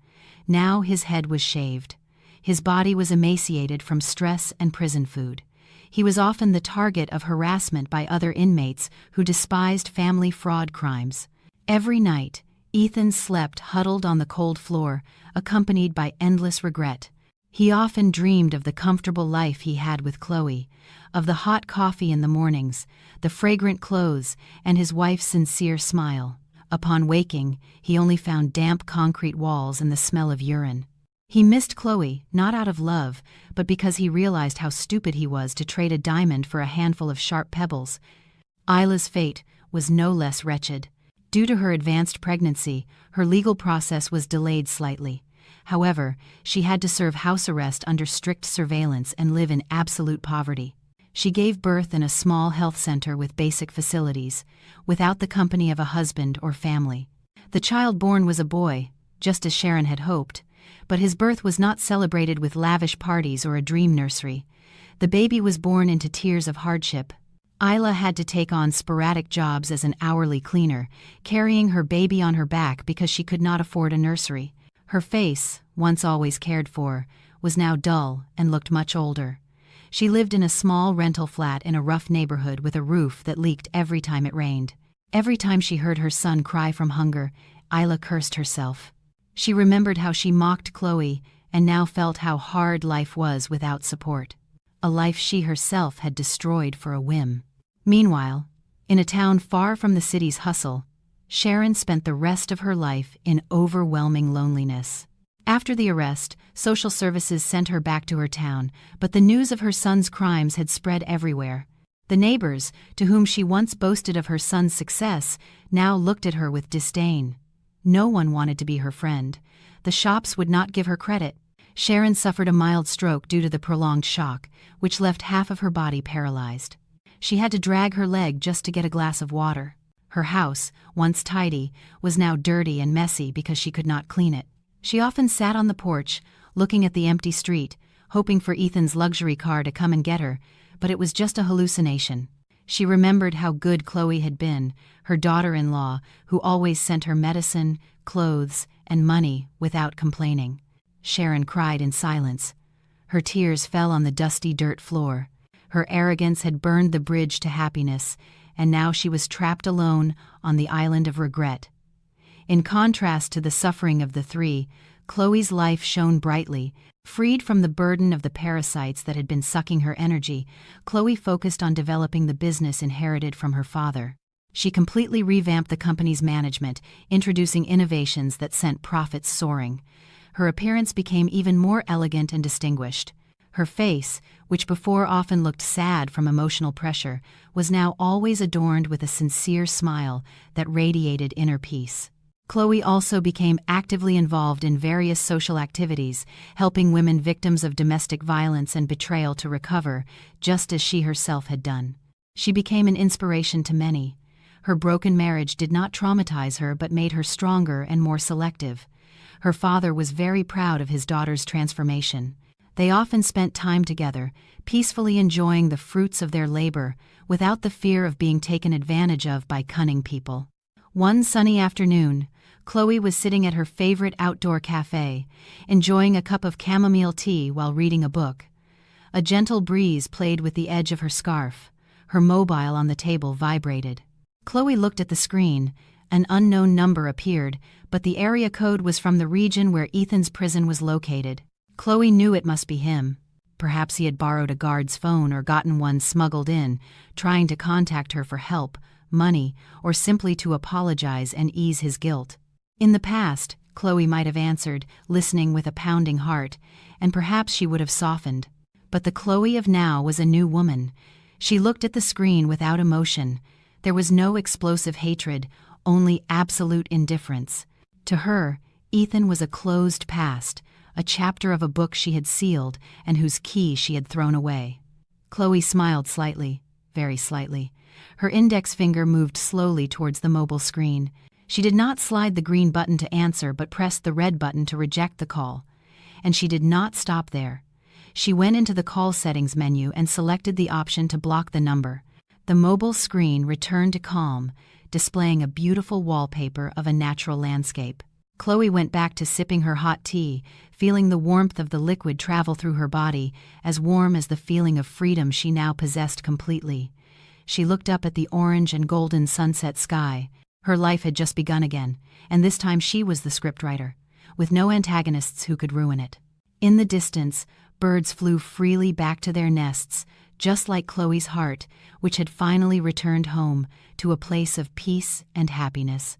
Now his head was shaved. His body was emaciated from stress and prison food. He was often the target of harassment by other inmates who despised family fraud crimes. Every night, Ethan slept huddled on the cold floor, accompanied by endless regret. He often dreamed of the comfortable life he had with Chloe, of the hot coffee in the mornings, the fragrant clothes, and his wife's sincere smile. Upon waking, he only found damp concrete walls and the smell of urine. He missed Chloe, not out of love, but because he realized how stupid he was to trade a diamond for a handful of sharp pebbles. Isla's fate was no less wretched. Due to her advanced pregnancy, her legal process was delayed slightly. However, she had to serve house arrest under strict surveillance and live in absolute poverty. She gave birth in a small health center with basic facilities, without the company of a husband or family. The child born was a boy, just as Sharon had hoped, but his birth was not celebrated with lavish parties or a dream nursery. The baby was born into tears of hardship. Isla had to take on sporadic jobs as an hourly cleaner, carrying her baby on her back because she could not afford a nursery. Her face, once always cared for, was now dull and looked much older. She lived in a small rental flat in a rough neighborhood with a roof that leaked every time it rained. Every time she heard her son cry from hunger, Isla cursed herself. She remembered how she mocked Chloe and now felt how hard life was without support. A life she herself had destroyed for a whim. Meanwhile, in a town far from the city's hustle, Sharon spent the rest of her life in overwhelming loneliness. After the arrest, social services sent her back to her town, but the news of her son's crimes had spread everywhere. The neighbors, to whom she once boasted of her son's success, now looked at her with disdain. No one wanted to be her friend. The shops would not give her credit. Sharon suffered a mild stroke due to the prolonged shock, which left half of her body paralyzed. She had to drag her leg just to get a glass of water. Her house, once tidy, was now dirty and messy because she could not clean it. She often sat on the porch, looking at the empty street, hoping for Ethan's luxury car to come and get her, but it was just a hallucination. She remembered how good Chloe had been, her daughter-in-law, who always sent her medicine, clothes, and money without complaining. Sharon cried in silence. Her tears fell on the dusty dirt floor. Her arrogance had burned the bridge to happiness, and now she was trapped alone on the island of regret. In contrast to the suffering of the three, Chloe's life shone brightly. Freed from the burden of the parasites that had been sucking her energy, Chloe focused on developing the business inherited from her father. She completely revamped the company's management, introducing innovations that sent profits soaring. Her appearance became even more elegant and distinguished. Her face, which before often looked sad from emotional pressure, was now always adorned with a sincere smile that radiated inner peace. Chloe also became actively involved in various social activities, helping women victims of domestic violence and betrayal to recover, just as she herself had done. She became an inspiration to many. Her broken marriage did not traumatize her but made her stronger and more selective. Her father was very proud of his daughter's transformation. They often spent time together, peacefully enjoying the fruits of their labor, without the fear of being taken advantage of by cunning people. One sunny afternoon, Chloe was sitting at her favorite outdoor cafe, enjoying a cup of chamomile tea while reading a book. A gentle breeze played with the edge of her scarf. Her mobile on the table vibrated. Chloe looked at the screen. An unknown number appeared, but the area code was from the region where Ethan's prison was located. Chloe knew it must be him. Perhaps he had borrowed a guard's phone or gotten one smuggled in, trying to contact her for help, money, or simply to apologize and ease his guilt. In the past, Chloe might have answered, listening with a pounding heart, and perhaps she would have softened. But the Chloe of now was a new woman. She looked at the screen without emotion. There was no explosive hatred, only absolute indifference. To her, Ethan was a closed past, a chapter of a book she had sealed and whose key she had thrown away. Chloe smiled slightly, very slightly. Her index finger moved slowly towards the mobile screen. She did not slide the green button to answer but pressed the red button to reject the call. And she did not stop there. She went into the call settings menu and selected the option to block the number. The mobile screen returned to calm, displaying a beautiful wallpaper of a natural landscape. Chloe went back to sipping her hot tea, feeling the warmth of the liquid travel through her body, as warm as the feeling of freedom she now possessed completely. She looked up at the orange and golden sunset sky. Her life had just begun again, and this time she was the scriptwriter, with no antagonists who could ruin it. In the distance, birds flew freely back to their nests, just like Chloe's heart, which had finally returned home to a place of peace and happiness.